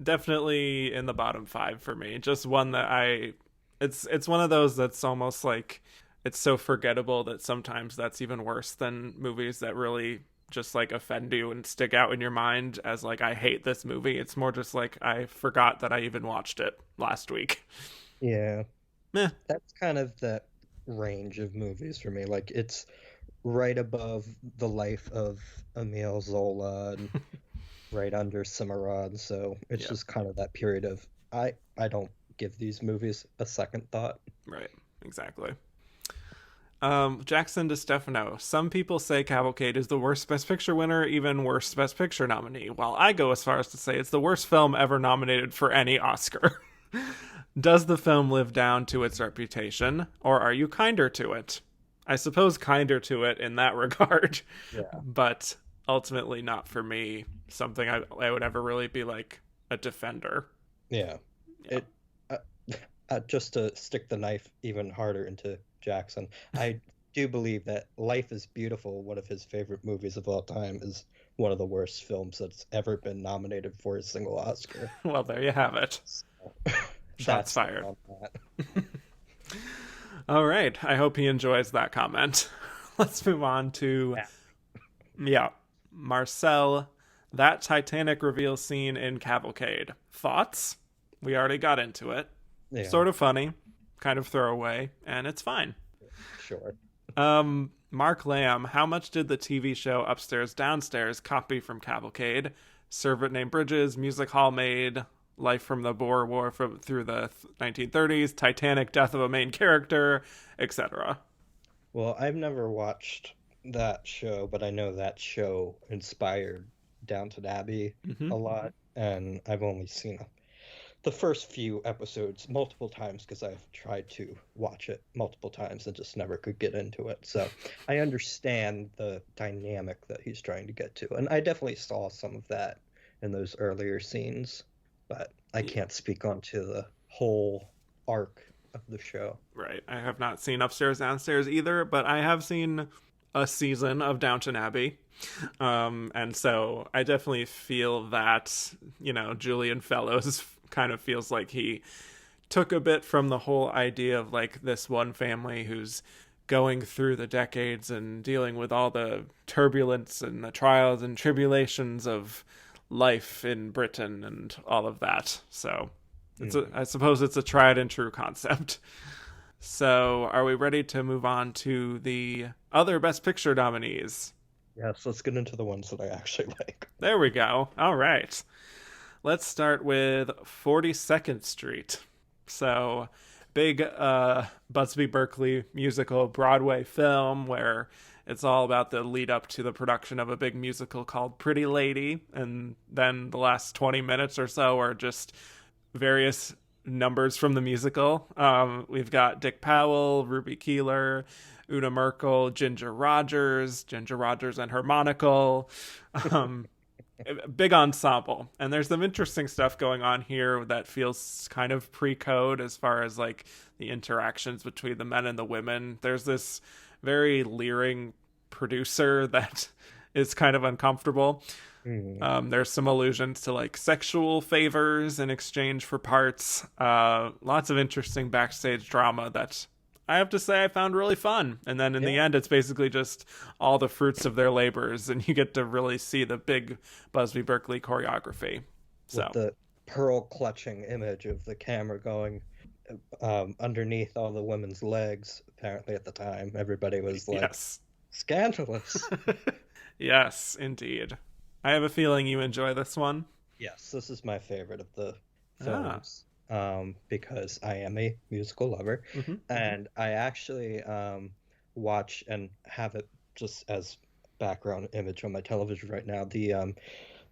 Definitely in the bottom 5 for me. Just one that it's one of those that's almost like it's so forgettable that sometimes that's even worse than movies that really just like offend you and stick out in your mind as like, I hate this movie. It's more just like, I forgot that I even watched it last week. Yeah. That's kind of that range of movies for me. Like it's right above The Life of Emile Zola and right under Cimarron. So it's just kind of that period of I don't give these movies a second thought. Right. Exactly. Jackson DeStefano. Some people say Cavalcade is the worst Best Picture winner, even worst Best Picture nominee, while I go as far as to say it's the worst film ever nominated for any Oscar. Does the film live down to its reputation, or are you kinder to it? I suppose kinder to it in that regard, but ultimately not for me something I would ever really be like a defender. Yeah. It just to stick the knife even harder into Jackson, I do believe that Life is Beautiful, one of his favorite movies of all time, is one of the worst films that's ever been nominated for a single Oscar. Well, there you have it. Shots fired. All right. I hope he enjoys that comment. Let's move on to Marcel. That Titanic reveal scene in Cavalcade. Thoughts? We already got into it. Yeah. Sort of funny, kind of throwaway, and it's fine. Sure. Mark Lamb, how much did the TV show Upstairs Downstairs copy from Cavalcade? Servant Named Bridges, Music Hall Maid, Life from the Boer War through the 1930s, Titanic, Death of a Main Character, etc. Well, I've never watched that show, but I know that show inspired Downton Abbey a lot, and I've only seen the first few episodes multiple times because I've tried to watch it multiple times and just never could get into it. So I understand the dynamic that he's trying to get to. And I definitely saw some of that in those earlier scenes, but I can't speak onto the whole arc of the show. Right. I have not seen Upstairs Downstairs either, but I have seen a season of Downton Abbey. And so I definitely feel that, Julian Fellows kind of feels like he took a bit from the whole idea of like this one family who's going through the decades and dealing with all the turbulence and the trials and tribulations of life in Britain and all of that. So I suppose it's a tried and true concept. So are we ready to move on to the other Best Picture nominees? Yes, let's get into the ones that I actually like. There we go. All right. Let's start with 42nd Street. So, big Busby Berkeley musical Broadway film where it's all about the lead up to the production of a big musical called Pretty Lady. And then the last 20 minutes or so are just various numbers from the musical. We've got Dick Powell, Ruby Keeler, Una Merkel, Ginger Rogers and her monocle. Big ensemble. And there's some interesting stuff going on here that feels kind of pre-code as far as like the interactions between the men and the women. There's this very leering producer that is kind of uncomfortable. There's some allusions to like sexual favors in exchange for parts. Lots of interesting backstage drama that I have to say I found really fun. And then in the end, it's basically just all the fruits of their labors, and you get to really see the big Busby Berkeley choreography. With the pearl clutching image of the camera going underneath all the women's legs, apparently at the time. Everybody was like, yes. Scandalous. Yes, indeed. I have a feeling you enjoy this one. Yes, this is my favorite of the films. Because I am a musical lover, and I actually watch and have it just as background image on my television right now. The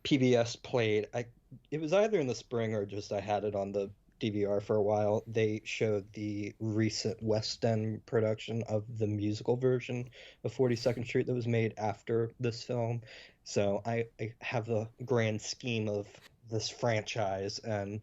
PBS played, it was either in the spring or just I had it on the DVR for a while. They showed the recent West End production of the musical version of 42nd Street that was made after this film. So I have the grand scheme of this franchise, and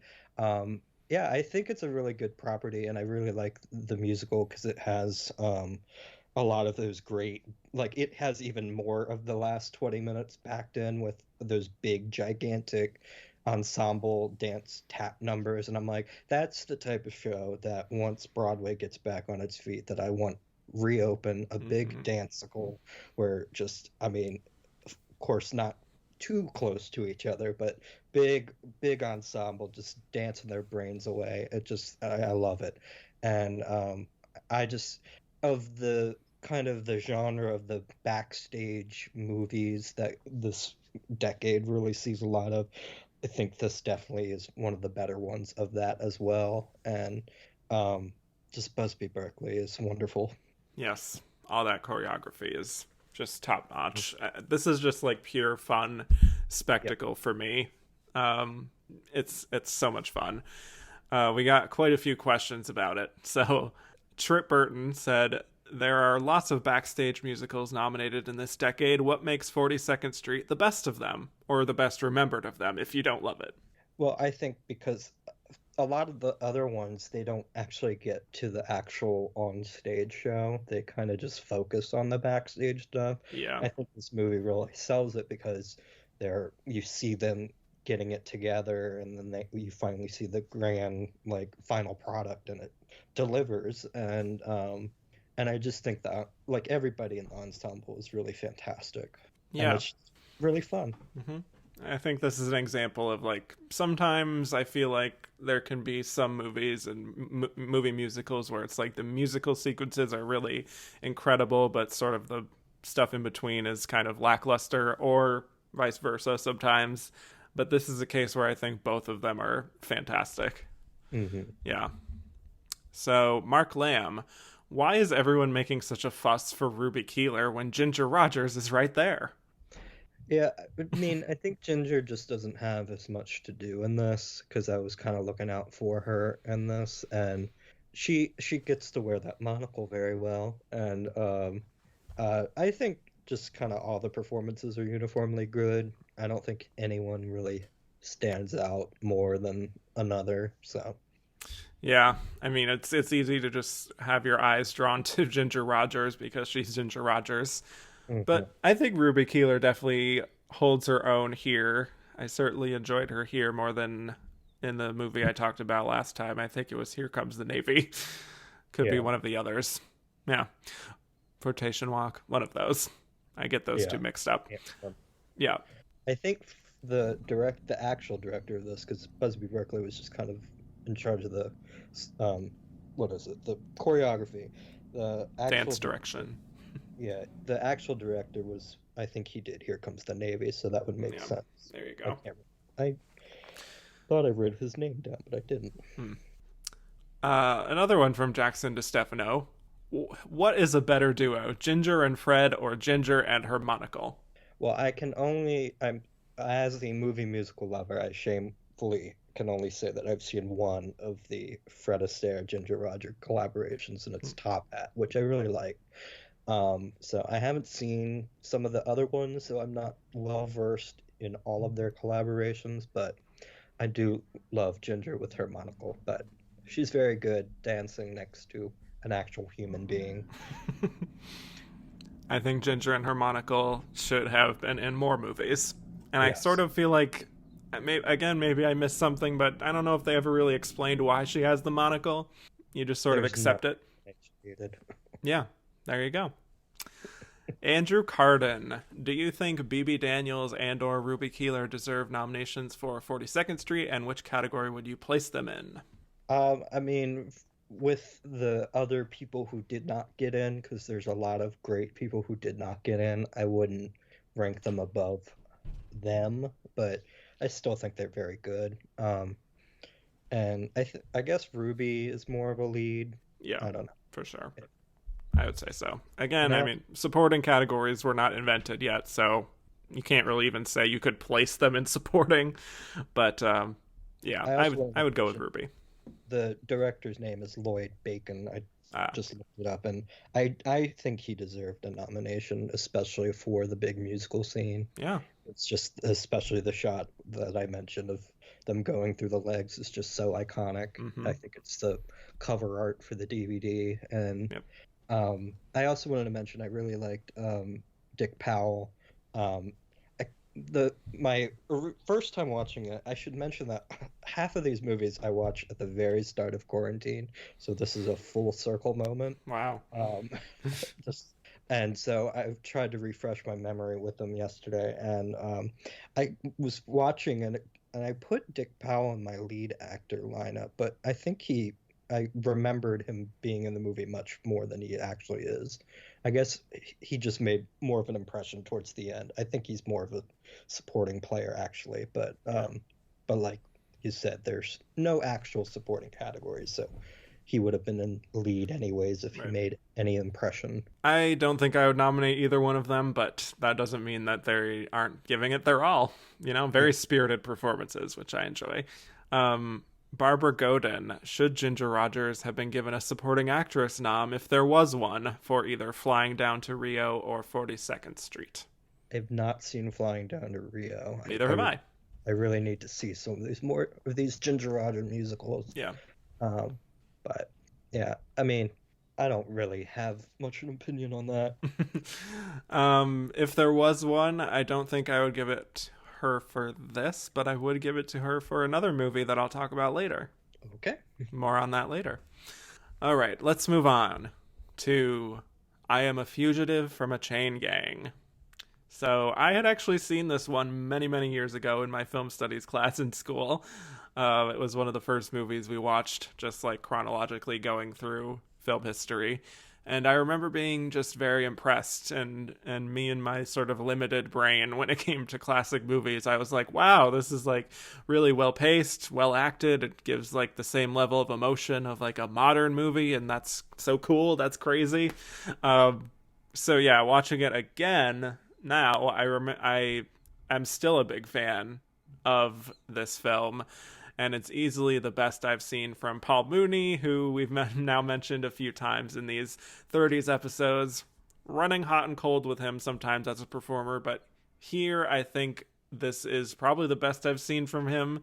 yeah, I think it's a really good property, and I really like the musical because it has a lot of those great, like it has even more of the last 20 minutes packed in with those big, gigantic ensemble dance tap numbers. And I'm like, that's the type of show that once Broadway gets back on its feet that I want reopen, a big danceicle where just, I mean, of course, not too close to each other, but big ensemble just dancing their brains away. It just, I love it. And I just, of the kind of the genre of the backstage movies that this decade really sees a lot of, I think this definitely is one of the better ones of that as well. And just Busby Berkeley is wonderful. Yes, all that choreography is just top notch. This is just like pure fun spectacle for me. It's so much fun. We got quite a few questions about it. So Trip Burton said, there are lots of backstage musicals nominated in this decade. What makes 42nd Street the best of them, or the best remembered of them, if you don't love it? Well, I think because a lot of the other ones, they don't actually get to the actual on-stage show. They kind of just focus on the backstage stuff. Yeah. I think this movie really sells it because you see them getting it together, and then you finally see the grand, like, final product, and it delivers. And I just think that, like, everybody in the ensemble is really fantastic. Yeah. And it's really fun. I think this is an example of, like, sometimes I feel like there can be some movies and movie musicals where it's like the musical sequences are really incredible, but sort of the stuff in between is kind of lackluster, or vice versa sometimes. But this is a case where I think both of them are fantastic. Yeah. So, Mark Lamb, why is everyone making such a fuss for Ruby Keeler when Ginger Rogers is right there? Yeah, I mean, I think Ginger just doesn't have as much to do in this because I was kind of looking out for her in this, and she gets to wear that monocle very well, and I think just kind of all the performances are uniformly good. I don't think anyone really stands out more than another, so Yeah, I mean it's easy to just have your eyes drawn to Ginger Rogers because she's Ginger Rogers. mhm. But I think Ruby Keeler definitely holds her own here. I certainly enjoyed her here more than in the movie I talked about last time. I think it was Here Comes the Navy. Could be Yeah, one of the others. Yeah. Flirtation Walk, one of those. I get those yeah, two mixed up. yeah. Yeah. I think the actual director of this, because Busby Berkeley was just kind of in charge of the, um, what is it, the choreography. The actual Dance direction. Yeah, the actual director was, I think he did Here Comes the Navy, so that would make Yeah. sense. There you I go. can't, I thought I wrote his name down, but I didn't. Another one from Jackson DeStefano. What is a better duo, Ginger and Fred or Ginger and her monocle? Well, as the movie musical lover, I shamefully can only say that I've seen one of the Fred Astaire Ginger Roger collaborations, and it's Top Hat, which I really like. So I haven't seen some of the other ones, so I'm not well versed in all of their collaborations, but I do love Ginger with her monocle, but she's very good dancing next to an actual human being. I think Ginger and her monocle should have been in more movies. And I sort Yes. of feel like, again, maybe I missed something, but I don't know if they ever really explained why she has the monocle. You just sort of There's no accept it. executed. Yeah, there you go. Andrew Carden, do you think BB Daniels and or Ruby Keeler deserve nominations for 42nd Street, and which category would you place them in? I mean, with the other people who did not get in, because there's a lot of great people who did not get in, I wouldn't rank them above them, but I still think they're very good. And I guess Ruby is more of a lead. Yeah, I don't know. for sure. I would say so. Again, I Now, mean, supporting categories were not invented yet, so you can't really even say you could place them in supporting. But yeah, I I also would wanted I to would go with mention Ruby. the director's name is Lloyd Bacon. I Ah, just looked it up, and I think he deserved a nomination, especially for the big musical scene. yeah. It's just, especially the shot that I mentioned of them going through the legs is just so iconic. Hmm. I think it's the cover art for the DVD. And Yep. I also wanted to mention I really liked Dick Powell. Um, I, first time watching it, I should mention that half of these movies I watch at the very start of quarantine, so this is a full circle moment. Wow. Um, just and so I've tried to refresh my memory with them yesterday, and I was watching and I put Dick Powell in my lead actor lineup, but I remembered him being in the movie much more than he actually is. I guess he just made more of an impression towards the end. I think he's more of a supporting player actually, Yeah. but like you said, there's no actual supporting categories, so he would have been in lead anyways if he Right. made any impression. I don't think I would nominate either one of them, but that doesn't mean that they aren't giving it their all. You know, very spirited performances, which I enjoy. Barbara Godin, should Ginger Rogers have been given a supporting actress nom if there was one for either Flying Down to Rio or 42nd Street? I've not seen Flying Down to Rio. Neither have I. I really need to see some of these more of these Ginger Rogers musicals. Yeah. Um, but yeah, I mean, I don't really have much an opinion on that. If there was one, I don't think I would give it her for this, but I would give it to her for another movie that I'll talk about later. Okay. More on that later. All right, let's move on to I Am a Fugitive from a Chain Gang. So I had actually seen this one many, many years ago in my film studies class in school. It was one of the first movies we watched, just like chronologically going through film history. And I remember being just very impressed, and me and my sort of limited brain when it came to classic movies, I was like, wow, this is like really well paced, well acted. It gives like the same level of emotion of like a modern movie, and that's so cool. That's crazy. So yeah, watching it again now, I am still a big fan of this film, and it's easily the best I've seen from Paul Mooney, who we've now mentioned a few times in these 30s episodes. Running hot and cold with him sometimes as a performer, but here I think this is probably the best I've seen from him.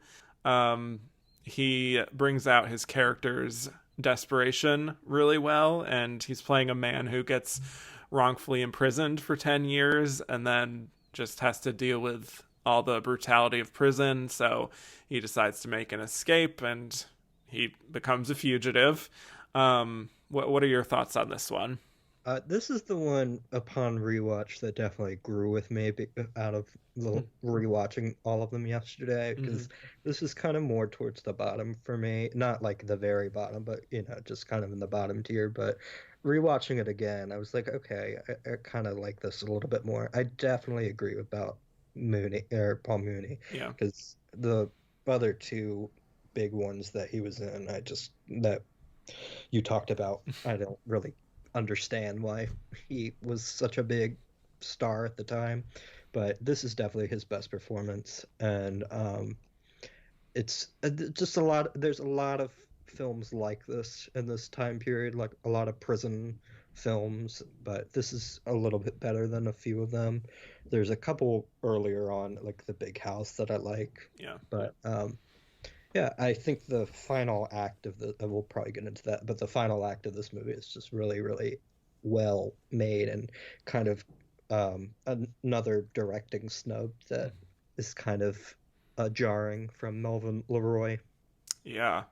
He brings out his character's desperation really well, and he's playing a man who gets wrongfully imprisoned for 10 years and then just has to deal with all the brutality of prison, so he decides to make an escape and he becomes a fugitive. What are your thoughts on this one? This is the one upon rewatch that definitely grew with me out of the rewatching all of them yesterday, because this is kind of more towards the bottom for me. Not like the very bottom, but just kind of in the bottom tier. But rewatching it again, I was like, okay, I kind of like this a little bit more. I definitely agree about Paul Mooney. Yeah. Because the other two big ones that he was in, that you talked about, I don't really understand why he was such a big star at the time, but this is definitely his best performance. And it's just there's a lot of films like this in this time period, like a lot of prison films, but this is a little bit better than a few of them. There's a couple earlier on, like The Big House, that I like. Yeah. But yeah, I think the final act we'll probably get into that, but the final act of this movie is just really, really well made, and kind of another directing snub that is kind of jarring from Melvin Leroy. Yeah,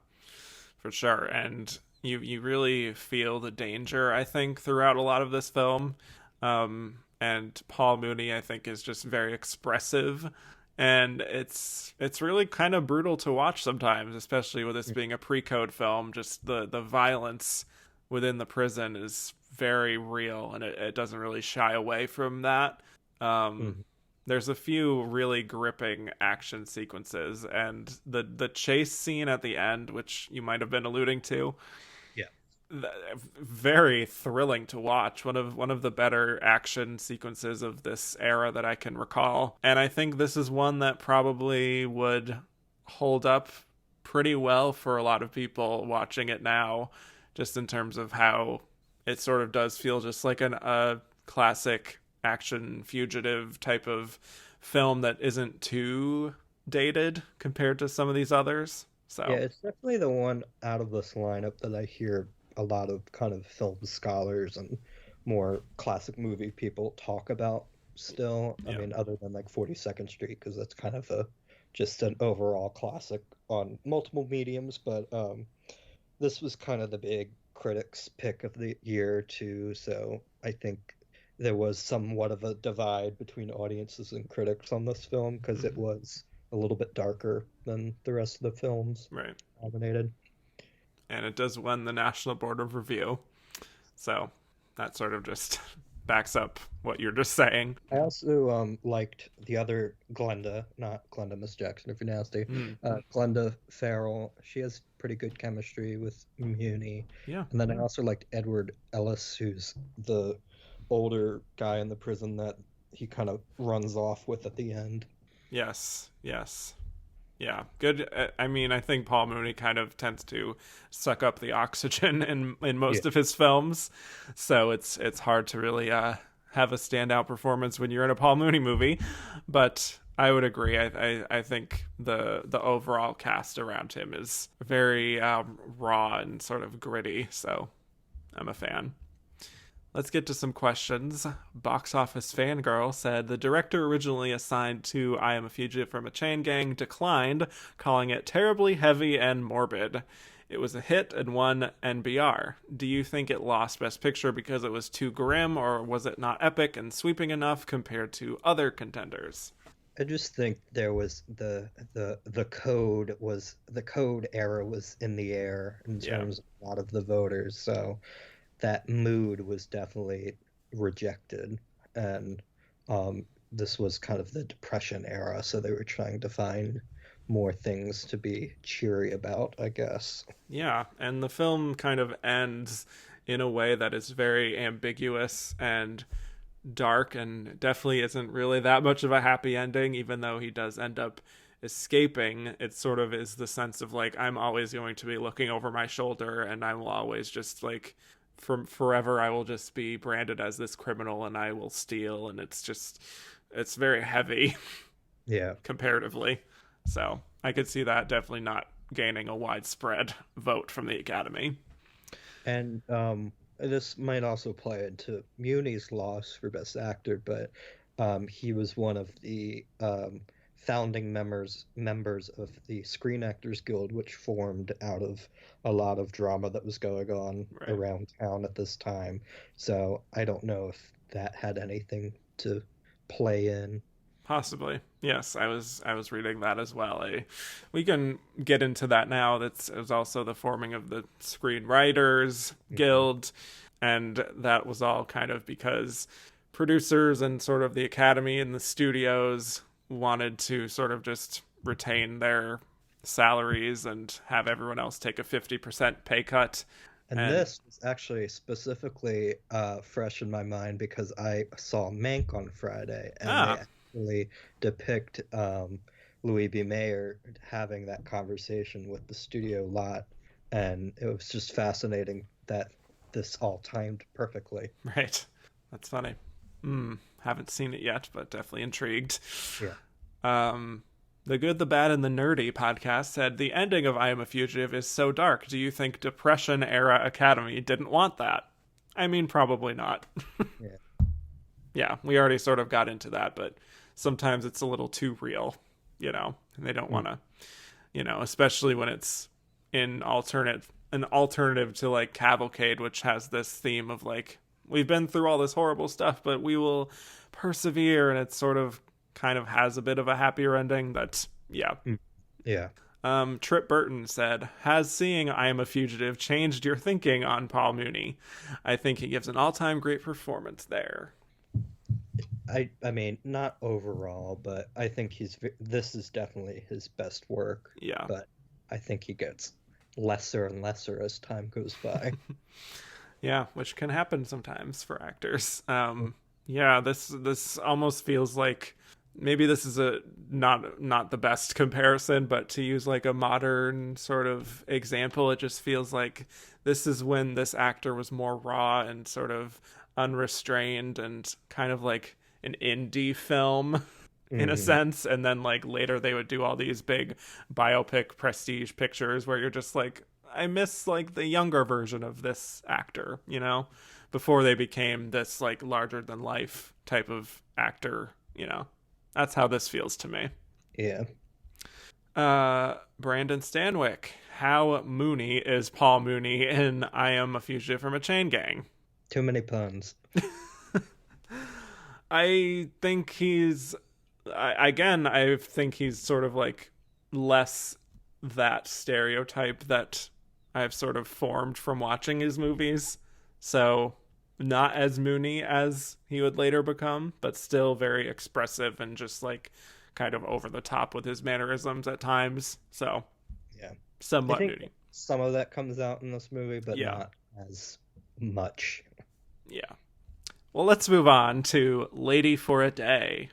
for sure. And you really feel the danger, I think, throughout a lot of this film. And Paul Mooney, I think, is just very expressive. And it's really kind of brutal to watch sometimes, especially with this being a pre-code film. Just the violence within the prison is very real, and it doesn't really shy away from that. There's a few really gripping action sequences, and the chase scene at the end, which you might have been alluding to, very thrilling to watch. One of the better action sequences of this era that I can recall. And I think this is one that probably would hold up pretty well for a lot of people watching it now, just in terms of how it sort of does feel just like a classic action fugitive type of film that isn't too dated compared to some of these others. So yeah, it's definitely the one out of this lineup that I hear a lot of kind of film scholars and more classic movie people talk about still. I mean, other than like 42nd Street, because that's kind of just an overall classic on multiple mediums. But this was kind of the big critics pick of the year too, so I think there was somewhat of a divide between audiences and critics on this film, because it was a little bit darker than the rest of the films nominated. And it does win the National Board of Review. So that sort of just backs up what you're just saying. I also liked the other Glenda, not Glenda Miss Jackson if you're nasty, Glenda Farrell. She has pretty good chemistry with Muni. Yeah. And then I also liked Edward Ellis, who's the older guy in the prison that he kind of runs off with at the end. Yes. Yeah, good. I mean, I think Paul Mooney kind of tends to suck up the oxygen in most of his films, so it's hard to really have a standout performance when you're in a Paul Mooney movie. But I would agree. I think the overall cast around him is very raw and sort of gritty, so I'm a fan. Let's get to some questions. Box Office Fangirl said, the director originally assigned to I Am a Fugitive from a Chain Gang declined, calling it terribly heavy and morbid. It was a hit and won NBR. Do you think it lost Best Picture because it was too grim, or was it not epic and sweeping enough compared to other contenders? I just think there was the code era was in the air in terms of a lot of the voters, so that mood was definitely rejected. And this was kind of the Depression era, so they were trying to find more things to be cheery about, I guess. Yeah, and the film kind of ends in a way that is very ambiguous and dark and definitely isn't really that much of a happy ending, even though he does end up escaping. It sort of is the sense of like, I'm always going to be looking over my shoulder, and I will always just like, from forever I will just be branded as this criminal and I will steal, and it's very heavy. Yeah. Comparatively. So I could see that definitely not gaining a widespread vote from the Academy. And this might also play into Muni's loss for Best Actor, but he was one of the founding members of the Screen Actors Guild, which formed out of a lot of drama that was going on around town at this time. So I don't know if that had anything to play in. Possibly. Yes, I was reading that as well. We can get into that now. It was also the forming of the Screenwriters Guild, and that was all kind of because producers and sort of the Academy and the studios wanted to sort of just retain their salaries and have everyone else take a 50% pay cut. And this was actually specifically fresh in my mind because I saw Mank on Friday, and they actually depict Louis B. Mayer having that conversation with the studio lot, and it was just fascinating that this all timed perfectly. Right. That's funny. Haven't seen it yet, but definitely intrigued. Yeah. The Good, the Bad, and the Nerdy podcast said, the ending of I Am a Fugitive is so dark. Do you think Depression-era Academy didn't want that? I mean, probably not. Yeah, we already sort of got into that, but sometimes it's a little too real, and they don't want to, especially when it's an alternative to like Cavalcade, which has this theme of like, we've been through all this horrible stuff, but we will persevere, and it's sort of kind of has a bit of a happier ending. That's Yeah. Trip Burton said, has seeing I Am a Fugitive changed your thinking on Paul Mooney? I think he gives an all-time great performance there. I mean, not overall, but I think this is definitely his best work. Yeah. But I think he gets lesser and lesser as time goes by. Yeah, which can happen sometimes for actors. Yeah, this almost feels like maybe this is not the best comparison, but to use like a modern sort of example, it just feels like this is when this actor was more raw and sort of unrestrained and kind of like an indie film in a sense, and then like later they would do all these big biopic prestige pictures where you're just like, I miss like the younger version of this actor, before they became this like larger than life type of actor, That's how this feels to me. Yeah. Brandon Stanwyck, how Mooney is Paul Mooney in I Am a Fugitive from a Chain Gang? Too many puns. I think I think he's sort of like less that stereotype that I've sort of formed from watching his movies. So not as Mooney as he would later become, but still very expressive and just like kind of over the top with his mannerisms at times. So yeah, somewhat Mooney. Some of that comes out in this movie, but not as much. Yeah. Well, let's move on to Lady for a Day.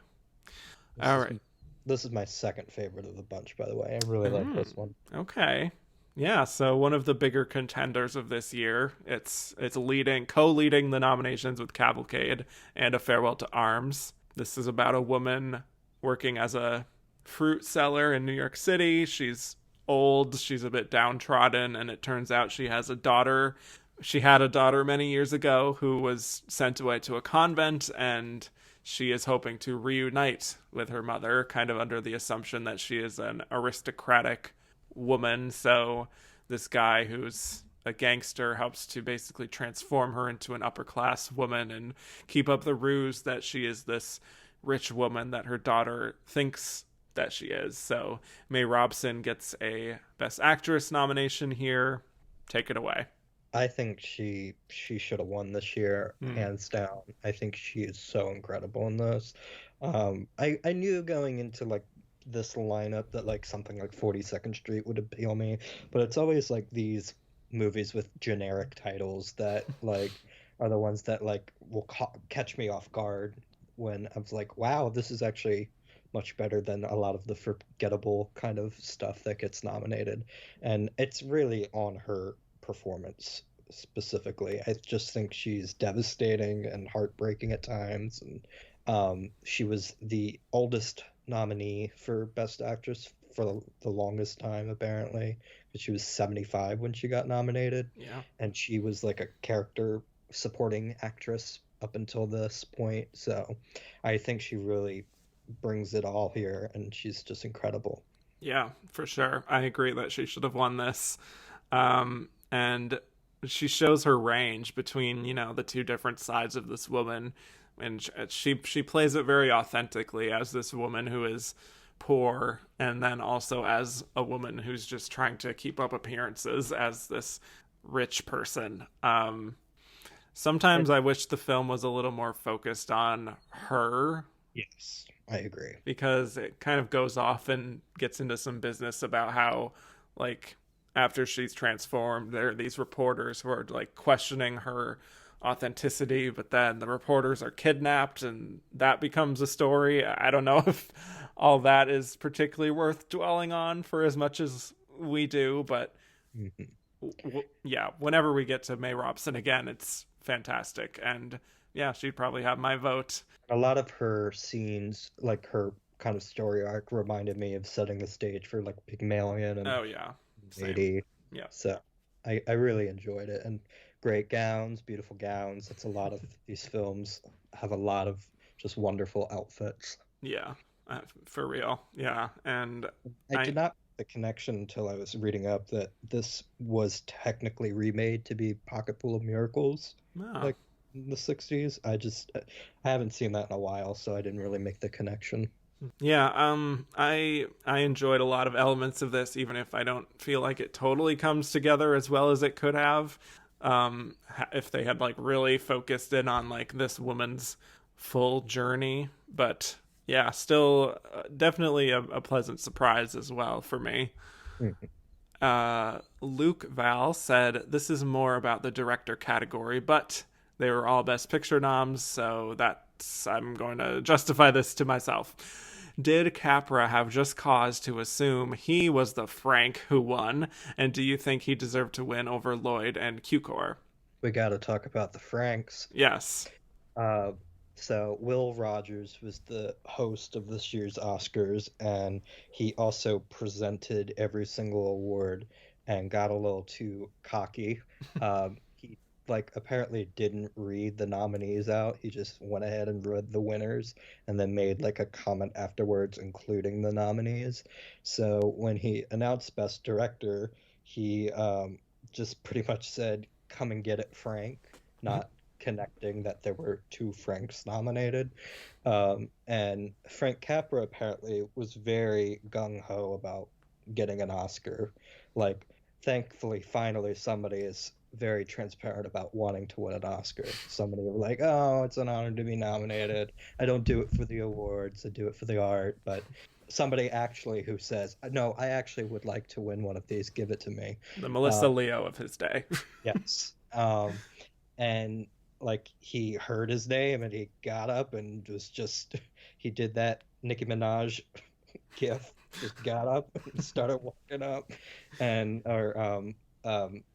All right. This is my second favorite of the bunch, by the way. I really like this one. Okay. Yeah, so one of the bigger contenders of this year. It's co-leading the nominations with Cavalcade and A Farewell to Arms. This is about a woman working as a fruit seller in New York City. She's old, she's a bit downtrodden, and it turns out she has a daughter. She had a daughter many years ago who was sent away to a convent, and she is hoping to reunite with her mother, kind of under the assumption that she is an aristocratic woman. So this guy who's a gangster helps to basically transform her into an upper class woman and keep up the ruse that she is this rich woman that her daughter thinks that she is. So May Robson gets a Best Actress nomination here. Take it away. I think she should have won this year, hands down. I think she is so incredible in this. I knew going into like this lineup that like something like 42nd Street would appeal me, but it's always like these movies with generic titles that like are the ones that like will catch me off guard when I was like, wow, this is actually much better than a lot of the forgettable kind of stuff that gets nominated. And it's really on her performance specifically. I just think she's devastating and heartbreaking at times. And she was the oldest nominee for Best Actress for the longest time, apparently, because she was 75 when she got nominated. Yeah. And she was like a character supporting actress up until this point. So I think she really brings it all here, and she's just incredible. Yeah, for sure. I agree that she should have won this. And she shows her range between, the two different sides of this woman. And she plays it very authentically as this woman who is poor, and then also as a woman who's just trying to keep up appearances as this rich person. Sometimes I wish the film was a little more focused on her. Yes, I agree. Because it kind of goes off and gets into some business about how, like, after she's transformed, there are these reporters who are, like, questioning her authenticity, but then the reporters are kidnapped, and that becomes a story. I don't know if all that is particularly worth dwelling on for as much as we do, but yeah, whenever we get to May Robson again, it's fantastic. And yeah, she'd probably have my vote. A lot of her scenes, like her kind of story arc, reminded me of setting the stage for like Pygmalion and Oh yeah, Lady. Yeah. So I really enjoyed it. And great gowns, beautiful gowns. It's a lot of these films have a lot of just wonderful outfits. Yeah, for real. Yeah, and I did not make the connection until I was reading up that this was technically remade to be Pocketful of Miracles, like in the 60s. I haven't seen that in a while, so I didn't really make the connection. Yeah, I enjoyed a lot of elements of this, even if I don't feel like it totally comes together as well as it could have. If they had like really focused in on like this woman's full journey, but yeah, still definitely a pleasant surprise as well for me. Luke Val said this is more about the director category, but they were all Best Picture noms, so I'm going to justify this to myself. Did Capra have just cause to assume he was the Frank who won? And do you think he deserved to win over Lloyd and Cukor? We got to talk about the Franks. Yes. So Will Rogers was the host of this year's Oscars, and he also presented every single award and got a little too cocky. He apparently didn't read the nominees out. He just went ahead and read the winners and then made like a comment afterwards including the nominees. So when he announced Best Director, he just pretty much said, "Come and get it, Frank," not connecting that there were two Franks nominated. And Frank Capra apparently was very gung-ho about getting an Oscar. Like, thankfully, finally, somebody is very transparent about wanting to win an Oscar. Somebody was like, "Oh, it's an honor to be nominated. I don't do it for the awards. I do it for the art." But somebody actually who says, "No, I actually would like to win one of these. Give it to me." The Melissa Leo of his day. Yes. And like he heard his name and he got up and he did that Nicki Minaj gif, just got up and started walking up, and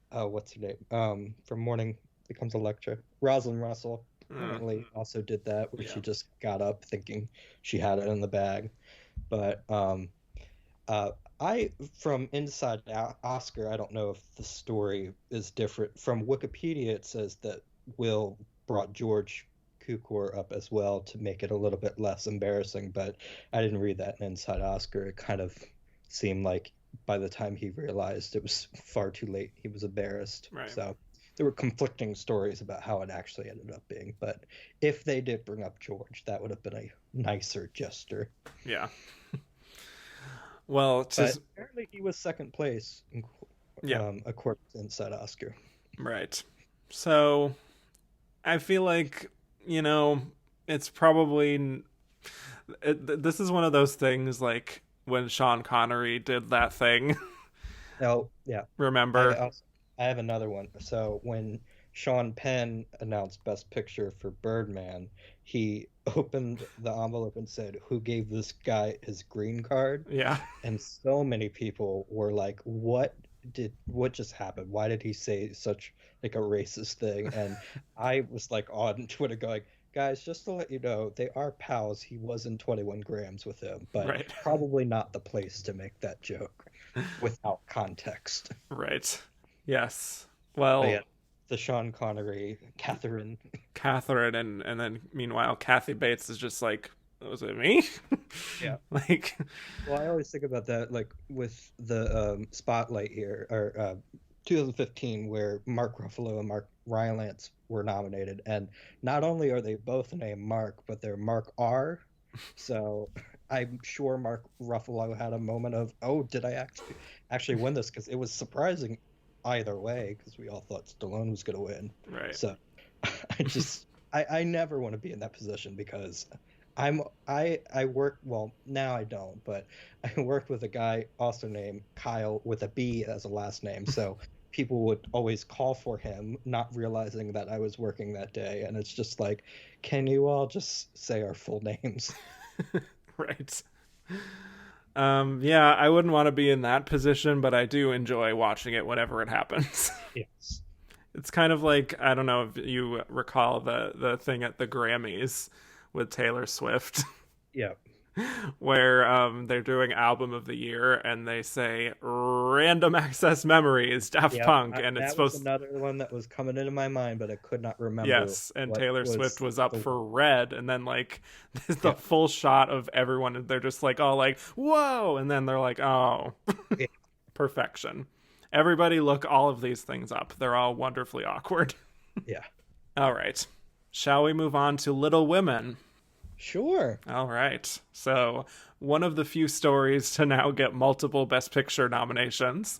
what's her name? From Morning Becomes Electra, Rosalind Russell apparently also did that, where she just got up thinking she had it in the bag. But from Inside Oscar, I don't know if the story is different. From Wikipedia, it says that Will brought George Cukor up as well to make it a little bit less embarrassing, but I didn't read that in Inside Oscar. It kind of seemed like by the time he realized it was far too late, he was embarrassed. Right. So there were conflicting stories about how it actually ended up being. But if they did bring up George, that would have been a nicer gesture. Yeah. Well, apparently he was second place, according to Inside Oscar. Right. So I feel like, it's probably... this is one of those things like when Sean Connery did that thing. Oh, yeah. Remember? I have another one. So when Sean Penn announced Best Picture for Birdman, he opened the envelope and said, "Who gave this guy his green card?" Yeah. And so many people were like, what just happened? Why did he say such like a racist thing? And I was like on Twitter going, guys, just to let you know, they are pals. He was in 21 grams with him, but Right. probably not the place to make that joke without context. Right. Yes. But yeah, Well, the Sean Connery, Catherine. Catherine and then meanwhile Kathy Bates is just like, was it me? Yeah. Like, Well, I always think about that, like with the Spotlight here, or 2015, where Mark Ruffalo and Mark Rylance were nominated, and not only are they both named Mark, but they're Mark R. So I'm sure Mark Ruffalo had a moment of, oh, did I actually win this? Because it was surprising either way, because we all thought Stallone was going to win. right. So I never want to be in that position because I work, well, now I don't, but I worked with a guy also named Kyle with a B as a last name. So people would always call for him, not realizing that I was working that day. And it's just like, can you all just say our full names? Right. Yeah, I wouldn't want to be in that position, but I do enjoy watching it whenever it happens. Yes. It's kind of like, I don't know if you recall the thing at the Grammys with Taylor Swift. Yeah. Where they're doing album of the year and they say Random Access Memories, Daft Yeah, Punk, and it's that was supposed another one that was coming into my mind, but I could not remember. yes, and what Taylor Swift was up the- for Red, and then like there's the Yeah. full shot of everyone and they're just like all like whoa, and then they're like, oh. Yeah. Perfection. Everybody look all of these things up. They're all wonderfully awkward. Yeah. All right. Shall we move on to Little Women? Sure. All right. So, one of the few stories to now get multiple Best Picture nominations.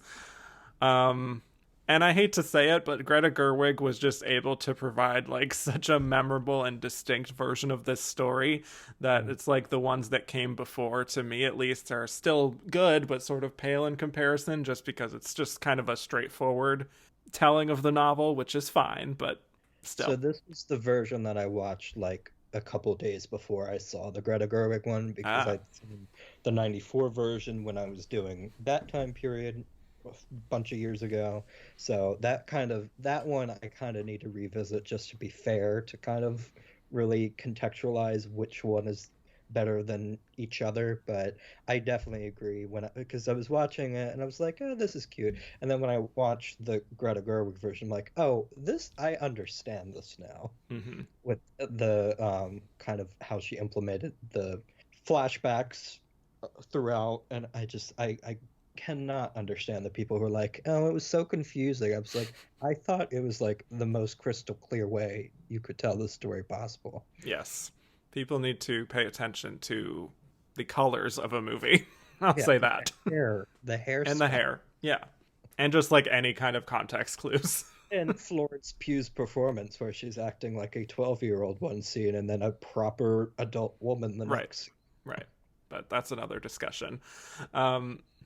And I hate to say it, but Greta Gerwig was just able to provide like such a memorable and distinct version of this story that it's like the ones that came before, to me at least, are still good, but sort of pale in comparison, just because it's just kind of a straightforward telling of the novel, which is fine, but still. So this is the version that I watched like a couple days before I saw the Greta Gerwig one, because I'd seen the 94 version when I was doing that time period a bunch of years ago. So that one I kind of need to revisit just to be fair, to kind of really contextualize which one is better than each other. But I definitely agree because I was watching it and I was like, oh, this is cute. And then when I watched the Greta Gerwig version, I'm like, oh, I understand this now. Mm-hmm. With the kind of how she implemented the flashbacks throughout, and I cannot understand the people who are like, oh, it was so confusing. I was like, I thought it was like the most crystal clear way you could tell this story possible. Yes. People need to pay attention to the colors of a movie. I'll say that. The hair and the hair. Yeah. And just like any kind of context clues. And Florence Pugh's performance, where she's acting like a 12-year-old one scene and then a proper adult woman the next. Right. But that's another discussion.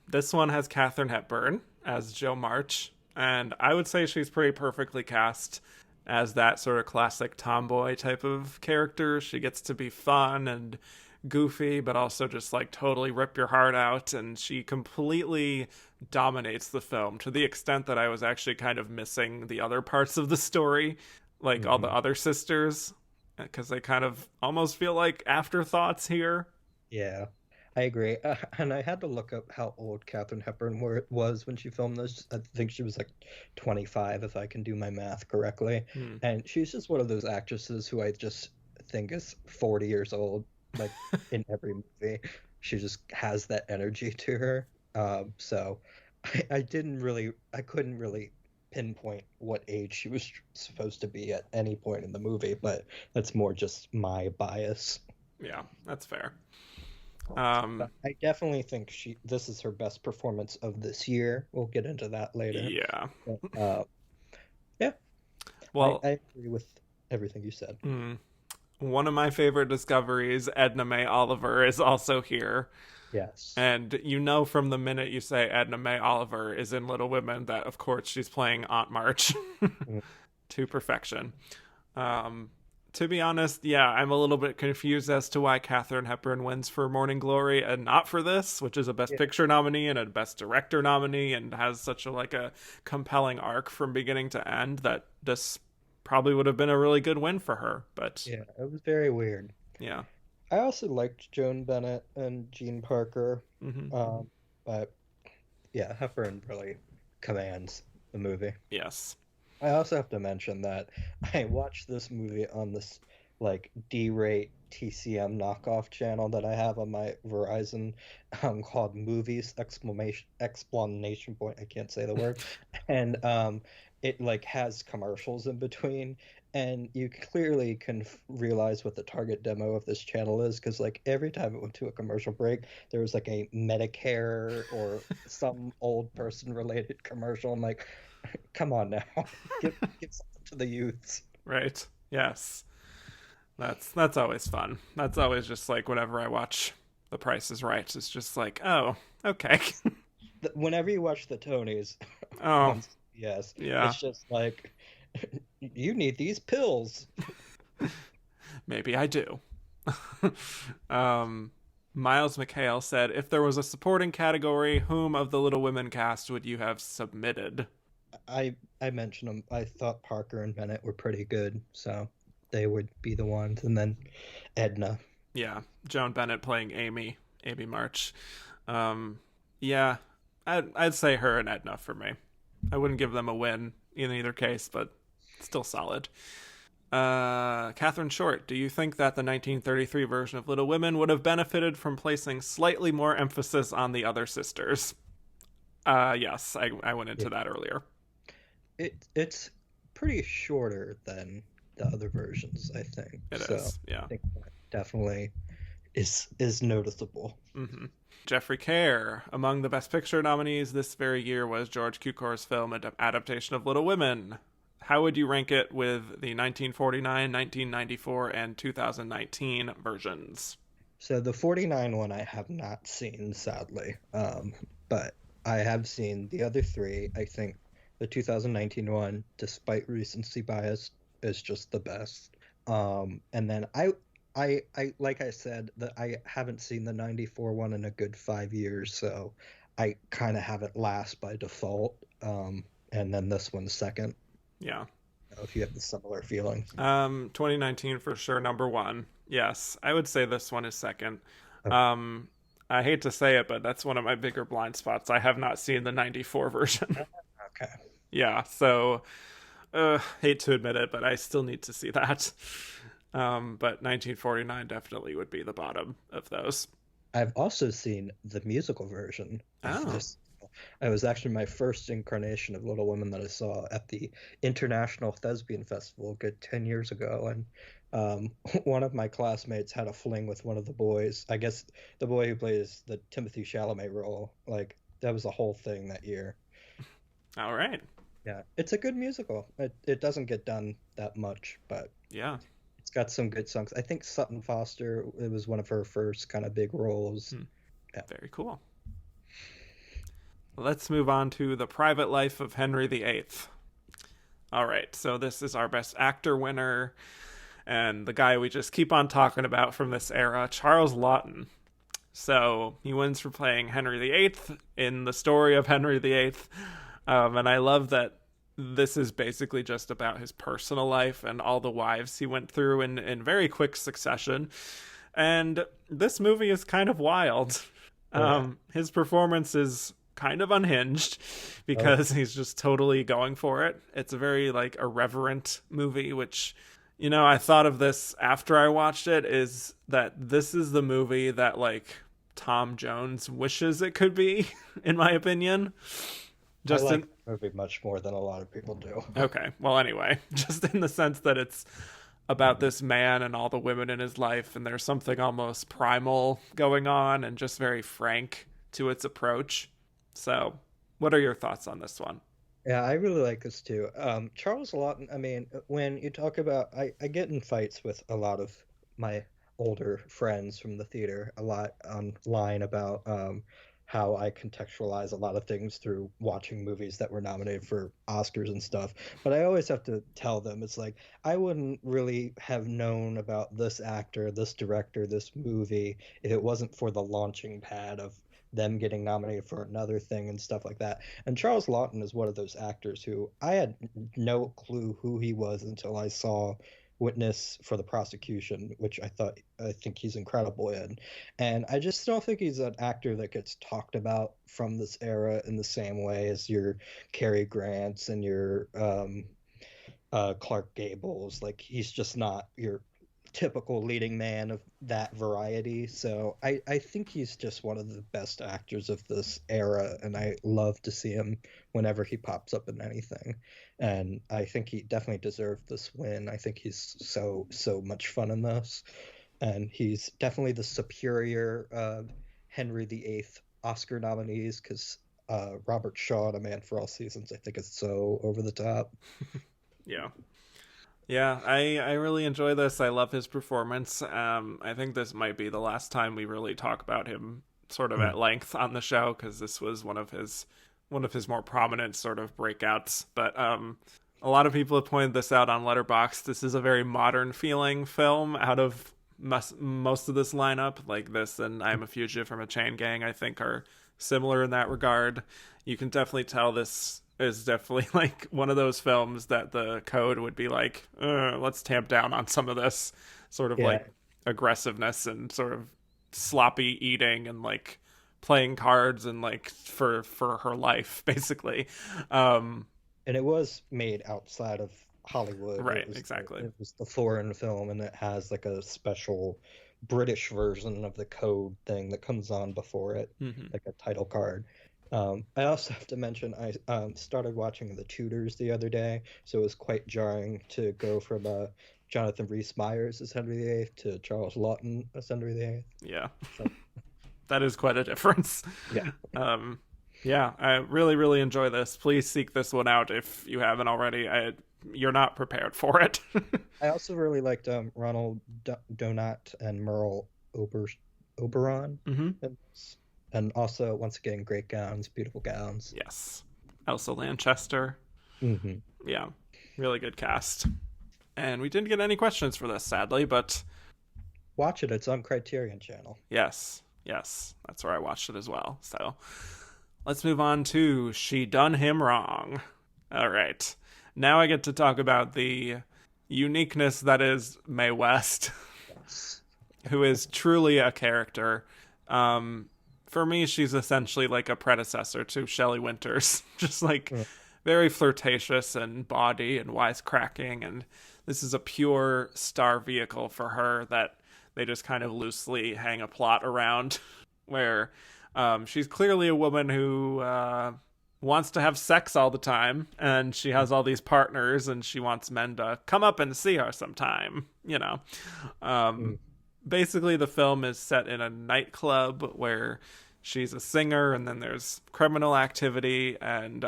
This one has Katharine Hepburn as Jo March, and I would say she's pretty perfectly cast as that sort of classic tomboy type of character. She gets to be fun and goofy, but also just like totally rip your heart out, and she completely dominates the film to the extent that I was actually kind of missing the other parts of the story, like all the other sisters, because they kind of almost feel like afterthoughts here. Yeah, I agree. And I had to look up how old Katharine Hepburn was when she filmed this. I think she was like 25, if I can do my math correctly. And she's just one of those actresses who I just think is 40 years old, like in every movie. She just has that energy to her. So I couldn't really pinpoint what age she was supposed to be at any point in the movie, but that's more just my bias. Yeah, that's fair. But I definitely think this is her best performance of this year. We'll get into that later. Yeah. But, yeah. Well, I agree with everything you said. One of my favorite discoveries, Edna Mae Oliver, is also here. Yes. And you know from the minute you say Edna Mae Oliver is in Little Women that, of course, she's playing Aunt March. to perfection. To be honest, yeah, I'm a little bit confused as to why Katharine Hepburn wins for Morning Glory and not for this, which is a Best Picture nominee and a Best Director nominee and has such a compelling arc from beginning to end that this probably would have been a really good win for her. But Yeah, it was very weird. yeah. I also liked Joan Bennett and Gene Parker, Mm-hmm. but yeah, Hepburn really commands the movie. Yes. I also have to mention that I watched this movie on this like D-rate TCM knockoff channel that I have on my Verizon, called Movies exclamation point. I can't say the word, and it like has commercials in between, and you clearly can realize what the target demo of this channel is because like every time it went to a commercial break, there was like a Medicare or some old person related commercial. I'm like, come on now, give something to the youths. Right. Yes. That's always fun. That's always just like whenever I watch The Price is Right, it's just like, oh, okay. Whenever you watch the Tonys Oh, on CBS, yeah. it's just like, you need these pills. Maybe I do. Miles McHale said, if there was a supporting category, whom of the Little Women cast would you have submitted? I mentioned them. I thought Parker and Bennett were pretty good, so they would be the ones. And then Edna. Yeah, Joan Bennett playing Amy March. Yeah, I'd say her and Edna for me. I wouldn't give them a win in either case, but still solid. Catherine Short, do you think that the 1933 version of Little Women would have benefited from placing slightly more emphasis on the other sisters? Yes, I went into that earlier. It's pretty shorter than the other versions, I think. It so is, yeah. I think that definitely is noticeable. Mm-hmm. Jeffrey Kerr, among the Best Picture nominees this very year was George Cukor's film adaptation of Little Women. How would you rank it with the 1949, 1994, and 2019 versions? So the 49 one I have not seen, sadly, but I have seen the other three. I think the 2019 one, despite recency bias, is just the best. And then I like I said, that I haven't seen the 94 one in a good 5 years, so I kind of have it last by default. And then this one's second. Yeah. If you have the similar feelings. 2019 for sure, number one. Yes, I would say this one is second. Okay. I hate to say it, but that's one of my bigger blind spots. I have not seen the 94 version. Okay. Yeah, so hate to admit it, but I still need to see that. But 1949 definitely would be the bottom of those. I've also seen the musical version of this. It was actually my first incarnation of Little Women that I saw at the International Thespian Festival a good 10 years ago. And one of my classmates had a fling with one of the boys. I guess the boy who plays the Timothy Chalamet role. Like, that was the whole thing that year. All right. Yeah, it's a good musical. It doesn't get done that much, but yeah, it's got some good songs. I think Sutton Foster, it was one of her first kind of big roles. Yeah. Very cool. Let's move on to The Private Life of Henry VIII. All right, so this is our Best Actor winner, and the guy we just keep on talking about from this era, Charles Laughton. So he wins for playing Henry VIII in the story of Henry VIII, and I love that this is basically just about his personal life and all the wives he went through in very quick succession. And this movie is kind of wild. His performance is kind of unhinged because he's just totally going for it. It's a very like irreverent movie, which, you know, I thought of this after I watched it, is that this is the movie that like Tom Jones wishes it could be, in my opinion. Just I like the movie much more than a lot of people do. Okay, well anyway, just in the sense that it's about this man and all the women in his life, and there's something almost primal going on and just very frank to its approach. So, what are your thoughts on this one? Yeah, I really like this too. Charles Laughton, I mean, when you talk about, I get in fights with a lot of my older friends from the theater a lot online about how I contextualize a lot of things through watching movies that were nominated for Oscars and stuff. But I always have to tell them, it's like, I wouldn't really have known about this actor, this director, this movie if it wasn't for the launching pad of them getting nominated for another thing and stuff like that. And Charles Laughton is one of those actors who I had no clue who he was until I saw Witness for the Prosecution, which I think he's incredible in. And I just don't think he's an actor that gets talked about from this era in the same way as your Cary Grants and your Clark Gables. Like, he's just not your typical leading man of that variety. So I think he's just one of the best actors of this era, and I love to see him whenever he pops up in anything. And I think he definitely deserved this win. I think he's so much fun in this, and he's definitely the superior Henry VIII Oscar nominees, because Robert Shaw in A Man for All Seasons, I think, is so over the top. Yeah. Yeah, I really enjoy this. I love his performance. I think this might be the last time we really talk about him sort of at length on the show, because this was one of his more prominent sort of breakouts. But a lot of people have pointed this out on Letterboxd. This is a very modern feeling film out of most of this lineup. Like this and I'm a Fugitive from a Chain Gang, I think, are similar in that regard. You can definitely tell this is definitely like one of those films that the code would be like, let's tamp down on some of this sort of like aggressiveness and sort of sloppy eating and like playing cards and like for her life, basically. And it was made outside of Hollywood. Right, exactly. It was the foreign film, and it has like a special British version of the code thing that comes on before it, like a title card. I also have to mention I started watching The Tudors the other day, so it was quite jarring to go from Jonathan Rhys-Meyers as Henry VIII to Charles Laughton as Henry VIII. Yeah, so. That is quite a difference. Yeah. Yeah, I really, really enjoy this. Please seek this one out if you haven't already. You're not prepared for it. I also really liked Ronald Donat and Merle Oberon. And also, once again, great gowns, beautiful gowns. Yes. Elsa Lanchester. Yeah, really good cast. And we didn't get any questions for this, sadly, but... Watch it. It's on Criterion Channel. Yes. That's where I watched it as well. So let's move on to She Done Him Wrong. All right. Now I get to talk about the uniqueness that is Mae West, who is truly a character. For me, she's essentially like a predecessor to Shelley Winters, just like very flirtatious and bawdy and wisecracking. And this is a pure star vehicle for her that they just kind of loosely hang a plot around, where she's clearly a woman who wants to have sex all the time, and she has all these partners, and she wants men to come up and see her sometime, you know. Basically, the film is set in a nightclub where she's a singer, and then there's criminal activity, and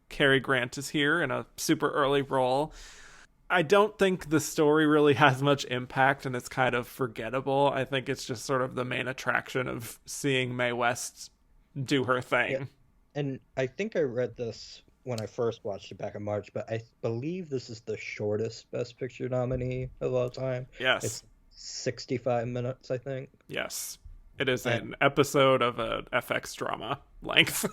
Cary Grant is here in a super early role. I don't think the story really has much impact, and it's kind of forgettable. I think it's just sort of the main attraction of seeing Mae West do her thing. Yeah. And I think I read this when I first watched it back in March, but I believe this is the shortest Best Picture nominee of all time. Yes. It's 65 minutes, I think. Yes. It is an episode of a FX drama length.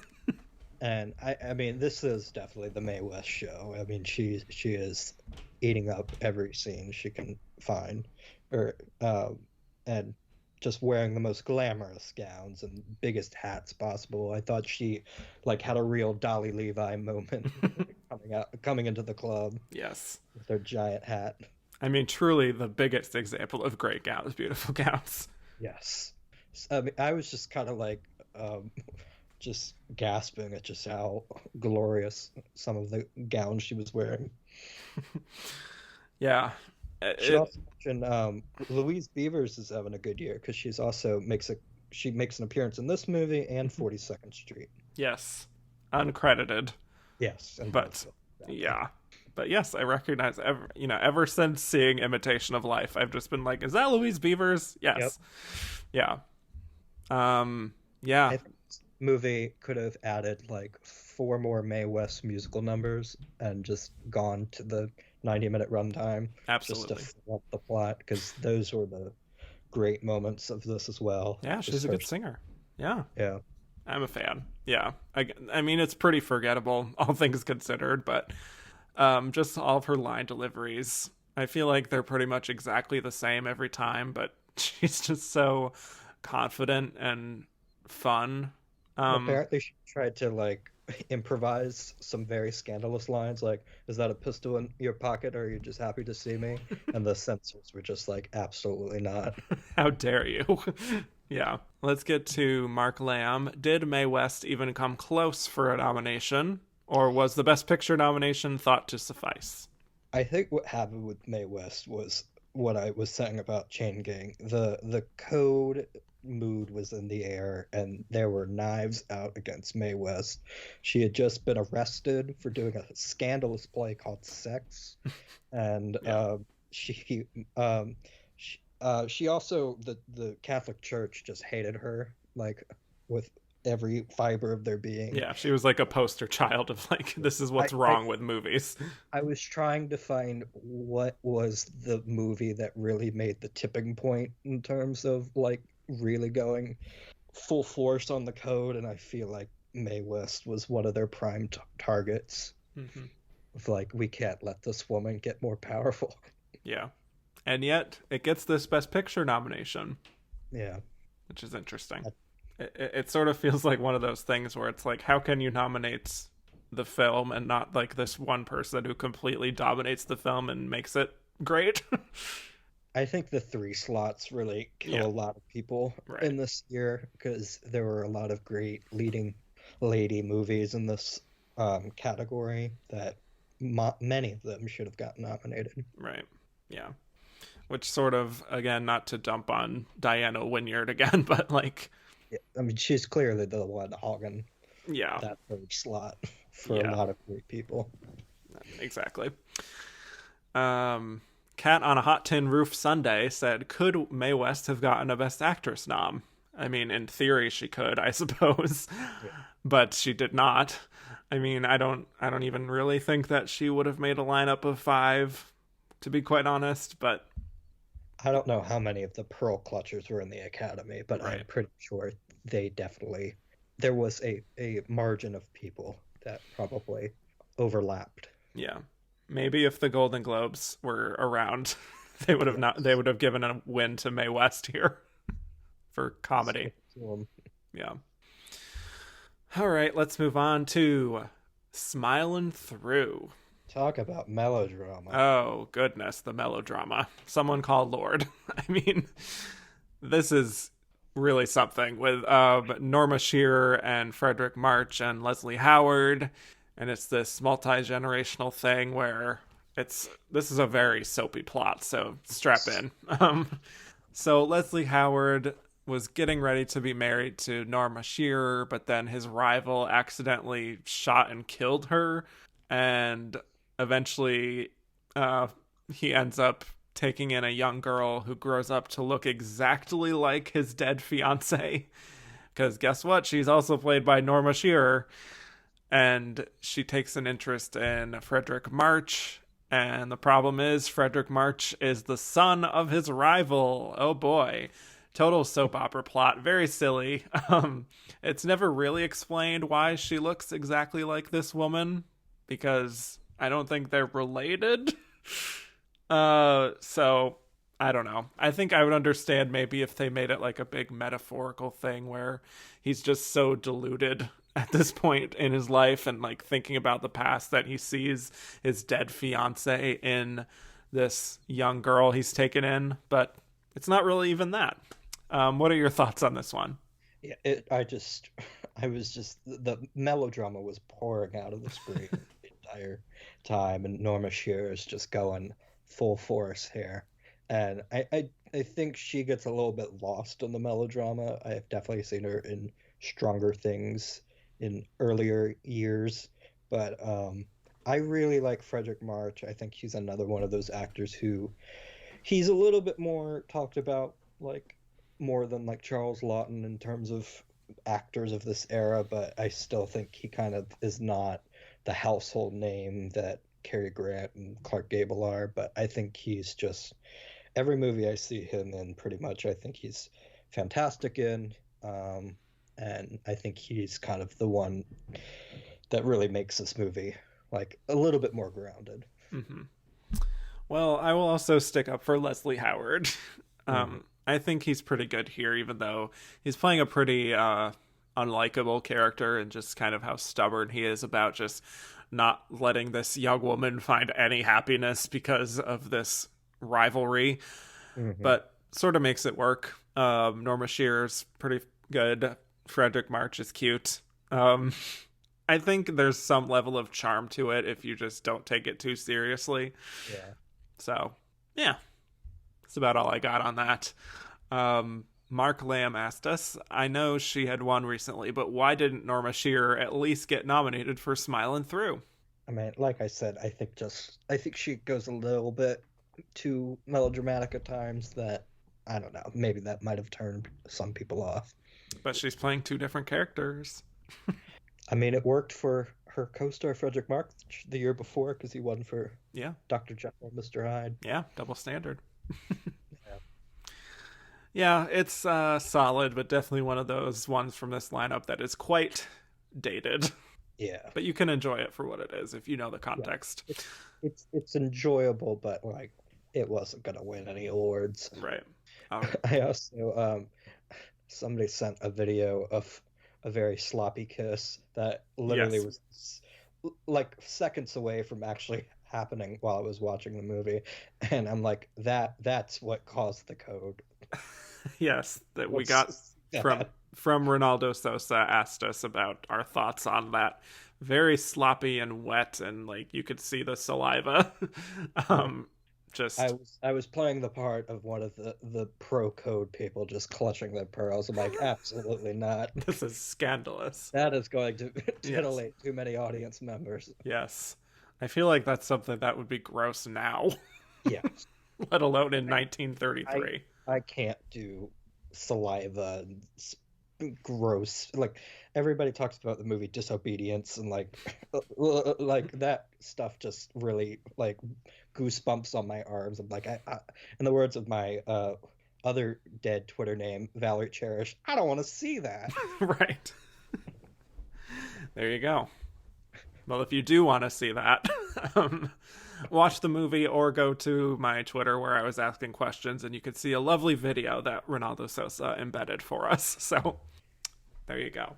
And I mean, this is definitely the Mae West show. I mean, she is eating up every scene she can find, and just wearing the most glamorous gowns and biggest hats possible. I thought she like had a real Dolly Levi moment coming into the club. Yes, with her giant hat. I mean, truly the biggest example of great gowns, beautiful gowns. Yes, I mean, I was just kind of like. Just gasping at just how glorious some of the gowns she was wearing. Yeah. She also mentioned Louise Beavers is having a good year because she's also makes an appearance in this movie and 42nd Street. Yes, uncredited. Yes, but yeah. But yes, I recognize ever since seeing Imitation of Life, I've just been like, is that Louise Beavers? Yes. Yep. Yeah. Yeah. movie could have added like 4 more Mae West musical numbers and just gone to the 90-minute runtime just to Absolutely. fill up the plot, because those were the great moments of this as well. Yeah, she's Just a her, good singer. Yeah, yeah. I'm a fan. Yeah, I mean, it's pretty forgettable, all things considered, but just all of her line deliveries, I feel like they're pretty much exactly the same every time, but she's just so confident and fun. Um, Apparently, she tried to like improvise some very scandalous lines, like, "Is that a pistol in your pocket, or are you just happy to see me?" And the censors were just like, "Absolutely not." how dare you? Yeah. Let's get to Mark Lamb. Did Mae West even come close for a nomination, or was the Best Picture nomination thought to suffice? I think what happened with Mae West was what I was saying about Chain Gang. The code mood was in the air, and there were knives out against Mae West. She had just been arrested for doing a scandalous play called Sex, and Yeah. she she also, the Catholic Church just hated her like with every fiber of their being. Yeah, she was like a poster child of like, this is I, what's I wrong with movies. I was trying to find what was the movie that really made the tipping point in terms of like really going full force on the code, and I feel like Mae West was one of their prime targets. Hmm. Of like, we can't let this woman get more powerful. Yeah. And yet, it gets this Best Picture nomination, Yeah. which is interesting. It sort of feels like one of those things where it's like, how can you nominate the film and not like this one person who completely dominates the film and makes it great? I think the 3 slots really kill Yeah. a lot of people Right. in this year, because there were a lot of great leading lady movies in this category that many of them should have gotten nominated. Right. Yeah. Which sort of, again, not to dump on Diana Wynyard again, but like, Yeah, I mean, she's clearly the one hogging yeah, that 3rd slot for Yeah. a lot of great people. exactly. Cat on a Hot Tin Roof Sunday said, could Mae West have gotten a Best Actress nom? I mean, in theory, she could, I suppose, but she did not. I mean, I don't even really think that she would have made a lineup of 5, to be quite honest. But I don't know how many of the Pearl Clutchers were in the Academy, but I'm Right. pretty sure there was a margin of people that probably overlapped. yeah, maybe if the Golden Globes were around, they would have not. They would have given a win to Mae West here for comedy. So, Yeah. All right, let's move on to Smilin' Through. talk about melodrama. Oh, goodness, the melodrama. Someone call Lord. I mean, this is really something with Norma Shearer and Frederick March and Leslie Howard. And it's this multi-generational thing where this is a very soapy plot, so strap in. So Leslie Howard was getting ready to be married to Norma Shearer, but then his rival accidentally shot and killed her, and eventually he ends up taking in a young girl who grows up to look exactly like his dead fiance. Because guess what? She's also played by Norma Shearer. And she takes an interest in Frederick March. And the problem is, Frederick March is the son of his rival. Oh boy. Total soap opera plot. Very silly. It's never really explained why she looks exactly like this woman, because I don't think they're related. So I don't know. I think I would understand maybe if they made it like a big metaphorical thing where he's just so deluded at this point in his life and like thinking about the past that he sees his dead fiance in this young girl he's taken in, but it's not really even that. What are your thoughts on this one? Yeah, I was just, the melodrama was pouring out of the screen the entire time, and Norma Shearer is just going full force here. And I think she gets a little bit lost in the melodrama. I have definitely seen her in stronger things in earlier years, but I really like Frederick March. I think he's another one of those actors who he's a little bit more talked about, like more than like Charles Lawton in terms of actors of this era, but I still think he kind of is not the household name that Cary Grant and Clark Gable are. But I think he's just every movie I see him in, pretty much, I think he's fantastic in. And I think he's kind of the one that really makes this movie like a little bit more grounded. Mm-hmm. Well, I will also stick up for Leslie Howard. I think he's pretty good here, even though he's playing a pretty unlikable character, and just kind of how stubborn he is about just not letting this young woman find any happiness because of this rivalry. But sort of makes it work. Norma Shearer's pretty good. Frederick March is cute. I think there's some level of charm to it if you just don't take it too seriously. Yeah. So, yeah. That's about all I got on that. Mark Lamb asked us, I know she had won recently, but why didn't Norma Shearer at least get nominated for Smilin' Through? I mean, like I said, I think she goes a little bit too melodramatic at times. That, I don't know, maybe that might have turned some people off. But she's playing two different characters. I mean, it worked for her co-star Frederick March the year before, because he won for Dr. Jekyll and Mr. Hyde. Yeah, double standard. Yeah, it's solid, but definitely one of those ones from this lineup that is quite dated. Yeah. But you can enjoy it for what it is if you know the context. Yeah. It's enjoyable, but like it wasn't gonna win any awards. Right. I also somebody sent a video of a very sloppy kiss that literally was like seconds away from actually happening while I was watching the movie, and I'm like, that's what caused the code. Yes, that we got from Ronaldo Sosa asked us about our thoughts on that. Very sloppy and wet, and like you could see the saliva. I was playing the part of one of the pro code people just clutching their pearls. I'm like, absolutely not. This is scandalous. That is going to titillate too many audience members. Yes. I feel like that's something that would be gross now. Yeah. Let alone in 1933. I can't do saliva and gross. Like, everybody talks about the movie Disobedience, and like that stuff just really like goosebumps on my arms. I'm like, I in the words of my other dead Twitter name, Valerie Cherish, I don't want to see that. Right. There you go. Well, if you do want to see that, watch the movie or go to my Twitter where I was asking questions, and you could see a lovely video that Ronaldo Sosa embedded for us. So there you go.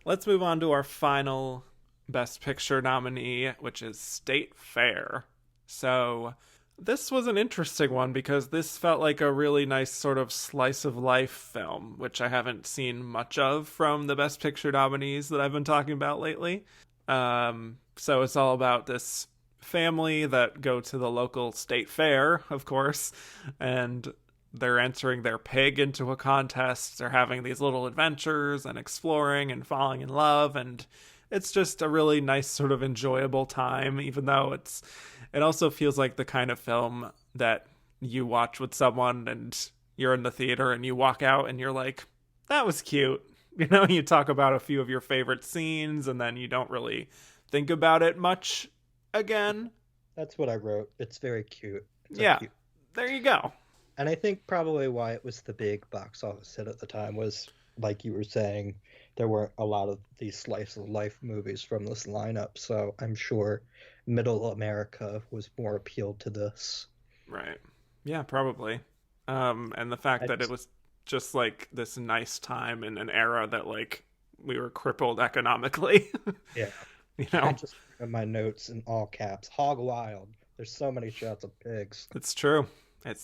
Let's move on to our final Best Picture nominee, which is State Fair. So this was an interesting one because this felt like a really nice sort of slice of life film, which I haven't seen much of from the Best Picture nominees that I've been talking about lately. So it's all about this family that go to the local state fair, of course, and they're entering their pig into a contest. They're having these little adventures and exploring and falling in love, and it's just a really nice sort of enjoyable time, even though it also feels like the kind of film that you watch with someone and you're in the theater and you walk out and you're like, that was cute. You know, you talk about a few of your favorite scenes and then you don't really think about it much again. That's what I wrote. It's very cute. Cute. There you go. And I think probably why it was the big box office hit at the time was, like you were saying, there weren't a lot of these slice of life movies from this lineup. So I'm sure middle America was more appealed to this. Right. Yeah, probably. And the fact that it was just like this nice time in an era that like we were crippled economically. Yeah. You know, I just in my notes in all caps, hog wild. There's so many shots of pigs. It's true.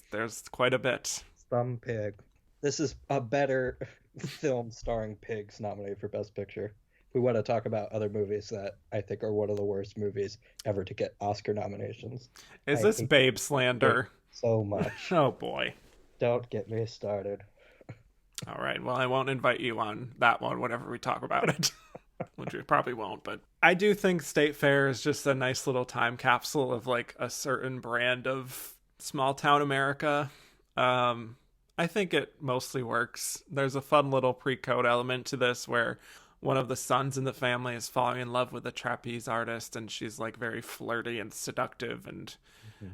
There's quite a bit. Some pig. This is a better film starring pigs nominated for Best Picture. We want to talk about other movies that I think are one of the worst movies ever to get Oscar nominations. Is this babe slander? So much. Oh boy. Don't get me started. All right. Well, I won't invite you on that one whenever we talk about it. Which we probably won't, but I do think State Fair is just a nice little time capsule of like a certain brand of small town America. I think it mostly works. There's a fun little pre-code element to this where one of the sons in the family is falling in love with a trapeze artist, and she's like very flirty and seductive and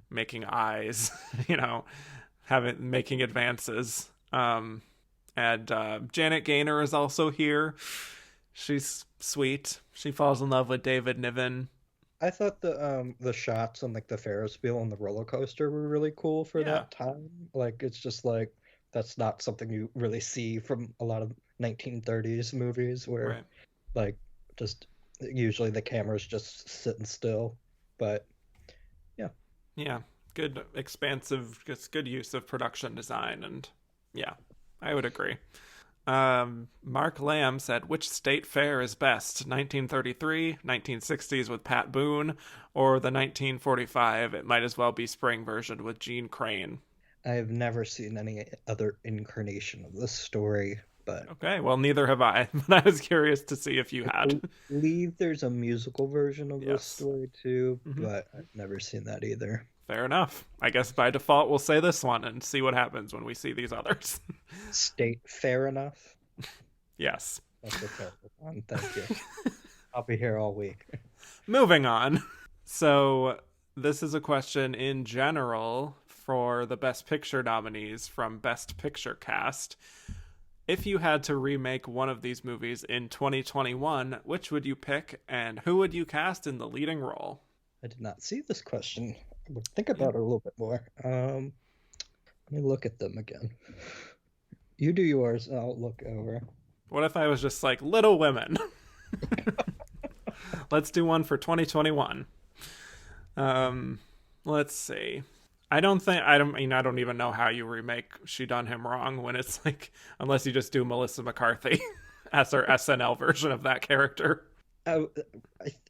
making eyes, you know, making advances. And Janet Gaynor is also here. She's sweet. She falls in love with David Niven. I thought the shots on like the Ferris wheel and the roller coaster were really cool for that time. Like it's just like that's not something you really see from a lot of 1930s movies where like just usually the camera's just sitting still. But yeah, good expansive, just good use of production design, and yeah, I would agree. Mark Lamb said, which state fair is best, 1933, 1960s with Pat Boone, or the 1945 It Might As Well Be Spring version with Gene Crane? I have never seen any other incarnation of this story, but okay, well, neither have I, but I was curious to see if you had. I believe there's a musical version of this story too, but I've never seen that either. Fair enough. I guess by default we'll say this one and see what happens when we see these others. State fair enough? Yes. That's a terrible one. Thank you. I'll be here all week. Moving on. So this is a question in general for the Best Picture nominees from Best Picture Cast. If you had to remake one of these movies in 2021, which would you pick, and who would you cast in the leading role? I did not see this question. I would think about it a little bit more. Let me look at them again. You do yours, and I'll look over. What if I was just like, Little Women? Let's do one for 2021. Let's see. I don't even know how you remake She Done Him Wrong when it's like, unless you just do Melissa McCarthy as her SNL version of that character.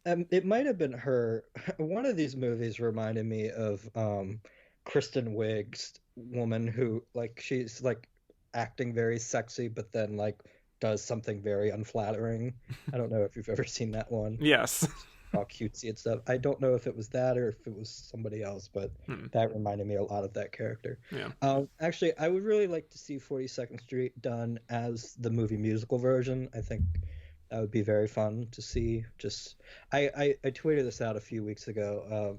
It might have been her. One of these movies reminded me of Kristen Wiig's woman who, like, she's like acting very sexy, but then like does something very unflattering. I don't know if you've ever seen that one. Yes. All cutesy and stuff. I don't know if it was that or if it was somebody else, but that reminded me a lot of that character. Yeah. Actually, I would really like to see 42nd Street done as the movie musical version. I think that would be very fun to see. I tweeted this out a few weeks ago,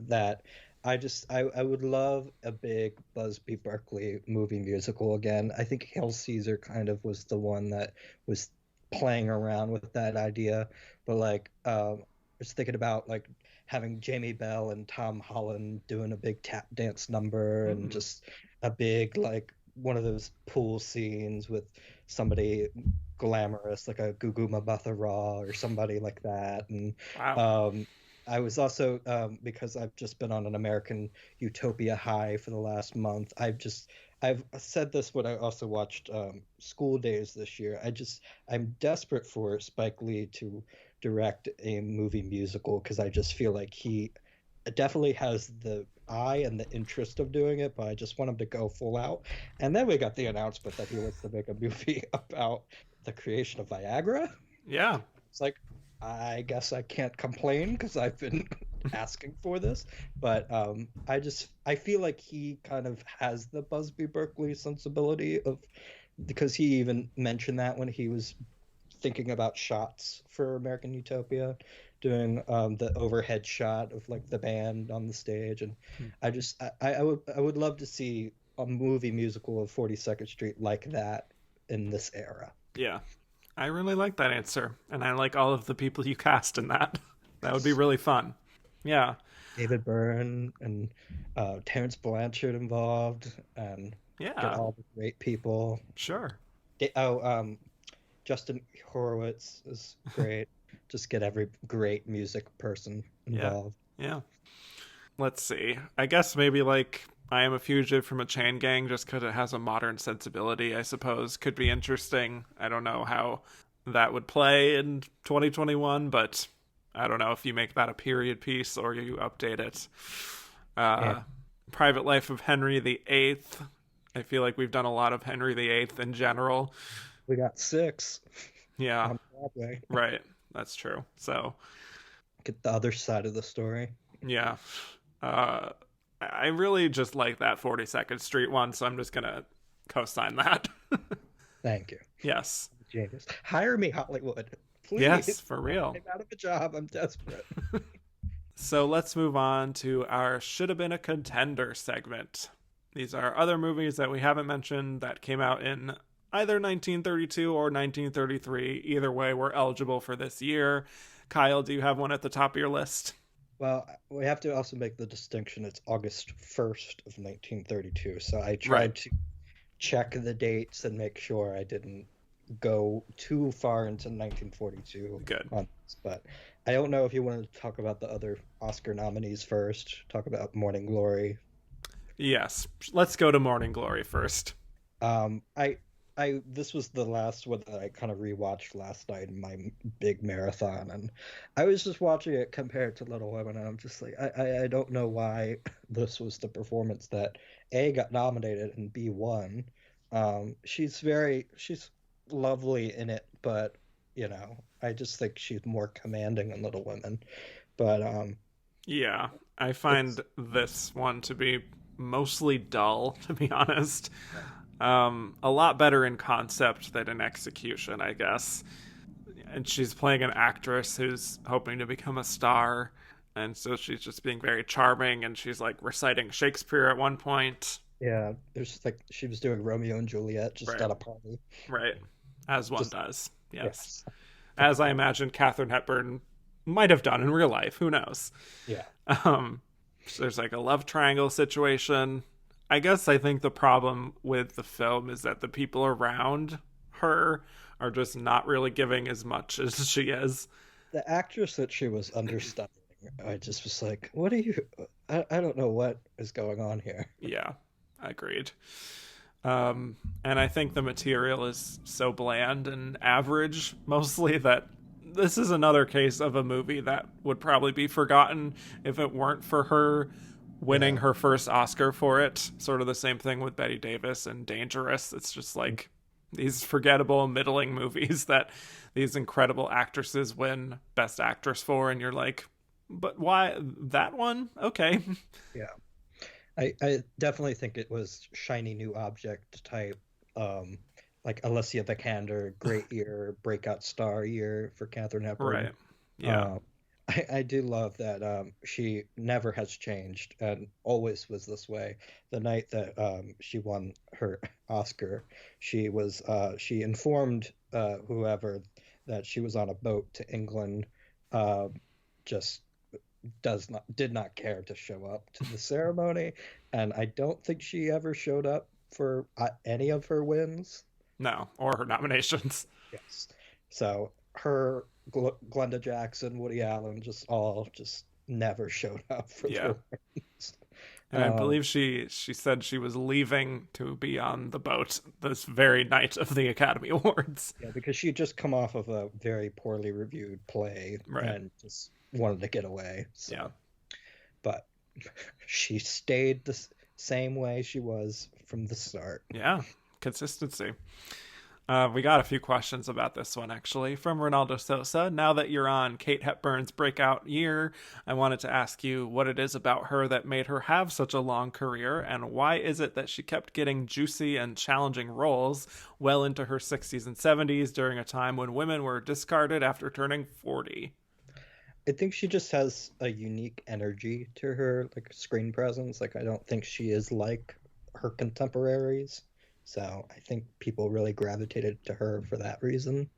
that I would love a big Busby Berkeley movie musical again. I think Hail Caesar kind of was the one that was playing around with that idea, but like I was thinking about like having Jamie Bell and Tom Holland doing a big tap dance number and just a big like one of those pool scenes with somebody glamorous like a Gugu Mbatha-Raw or somebody like that. And wow. I was also because I've just been on an American Utopia high for the last month. I've said this when I also watched School Days this year. I'm desperate for Spike Lee to direct a movie musical because I just feel like he definitely has the eye and the interest of doing it, but I just want him to go full out. And then we got the announcement that he wants to make a movie about the creation of Viagra. Yeah. It's like, I guess I can't complain because I've been asking for this, but I feel like he kind of has the Busby Berkeley sensibility of, because he even mentioned that when he was thinking about shots for American Utopia, doing the overhead shot of like the band on the stage, and I would love to see a movie musical of 42nd Street like that in this era. Yeah. I really like that answer, and I like all of the people you cast in that. That would be really fun. Yeah. David Byrne and Terrence Blanchard involved, and get all the great people. Sure. Justin Horowitz is great. Just get every great music person involved. Yeah. Let's see. I guess maybe like I Am a Fugitive from a Chain Gang, just because it has a modern sensibility, I suppose, could be interesting. I don't know how that would play in 2021, but I don't know if you make that a period piece or you update it. Private Life of Henry VIII. I feel like we've done a lot of Henry VIII in general. We got 6. Yeah. On Broadway. Right. That's true. So get the other side of the story. Yeah. I really just like that 42nd Street one, so I'm just gonna co-sign that. Thank you. Yes. Genius. Hire me, Hollywood. Please. Yes, for real. I'm out of a job. I'm desperate. So let's move on to our Should Have Been a Contender segment. These are other movies that we haven't mentioned that came out in either 1932 or 1933. Either way, we're eligible for this year. Kyle, do you have one at the top of your list? Well, we have to also make the distinction. It's August 1st of 1932. So I tried to check the dates and make sure I didn't go too far into 1942. Good. On this, but I don't know if you wanted to talk about the other Oscar nominees first. Talk about Morning Glory. Yes. Let's go to Morning Glory first. This was the last one that I kind of rewatched last night in my big marathon, and I was just watching it compared to Little Women, and I'm just like, I don't know why this was the performance that A, got nominated, and B, won. She's lovely in it, but I just think she's more commanding in Little Women. But yeah, I find this one to be mostly dull, to be honest. A lot better in concept than in execution, I guess. And she's playing an actress who's hoping to become a star, and so she's just being very charming, and she's like reciting Shakespeare at one point. Yeah, there's like she was doing Romeo and Juliet just at a party. Right, as one does. Yes. As I imagine Katharine Hepburn might have done in real life. Who knows? Yeah. So there's like a love triangle situation. I guess I think the problem with the film is that the people around her are just not really giving as much as she is. The actress that she was understudying, I just was like, what are you... I don't know what is going on here. Yeah, agreed. And I think the material is so bland and average, mostly, that this is another case of a movie that would probably be forgotten if it weren't for her winning her first Oscar for it. Sort of the same thing with Bette Davis and Dangerous. It's just like these forgettable, middling movies that these incredible actresses win Best Actress for, and you're like, but why that one? Okay. Yeah. I definitely think it was shiny new object type, like Alicia Vikander, great year, breakout star year for Katharine Hepburn. Right. Yeah. I do love that she never has changed and always was this way. The night that she won her Oscar, she informed whoever that she was on a boat to England. Just did not care to show up to the ceremony, and I don't think she ever showed up for any of her wins. No, or her nominations. Yes. So her, Glenda Jackson, Woody Allen, just never showed up for the wins. And I believe she said she was leaving to be on the boat this very night of the Academy Awards. Yeah, because she had just come off of a very poorly reviewed play and just wanted to get away. So. Yeah. But she stayed the same way she was from the start. Yeah, consistency. We got a few questions about this one, actually, from Ronaldo Sosa. Now that you're on Kate Hepburn's breakout year, I wanted to ask you what it is about her that made her have such a long career, and why is it that she kept getting juicy and challenging roles well into her 60s and 70s during a time when women were discarded after turning 40? I think she just has a unique energy to her, like screen presence. Like, I don't think she is like her contemporaries. So I think people really gravitated to her for that reason.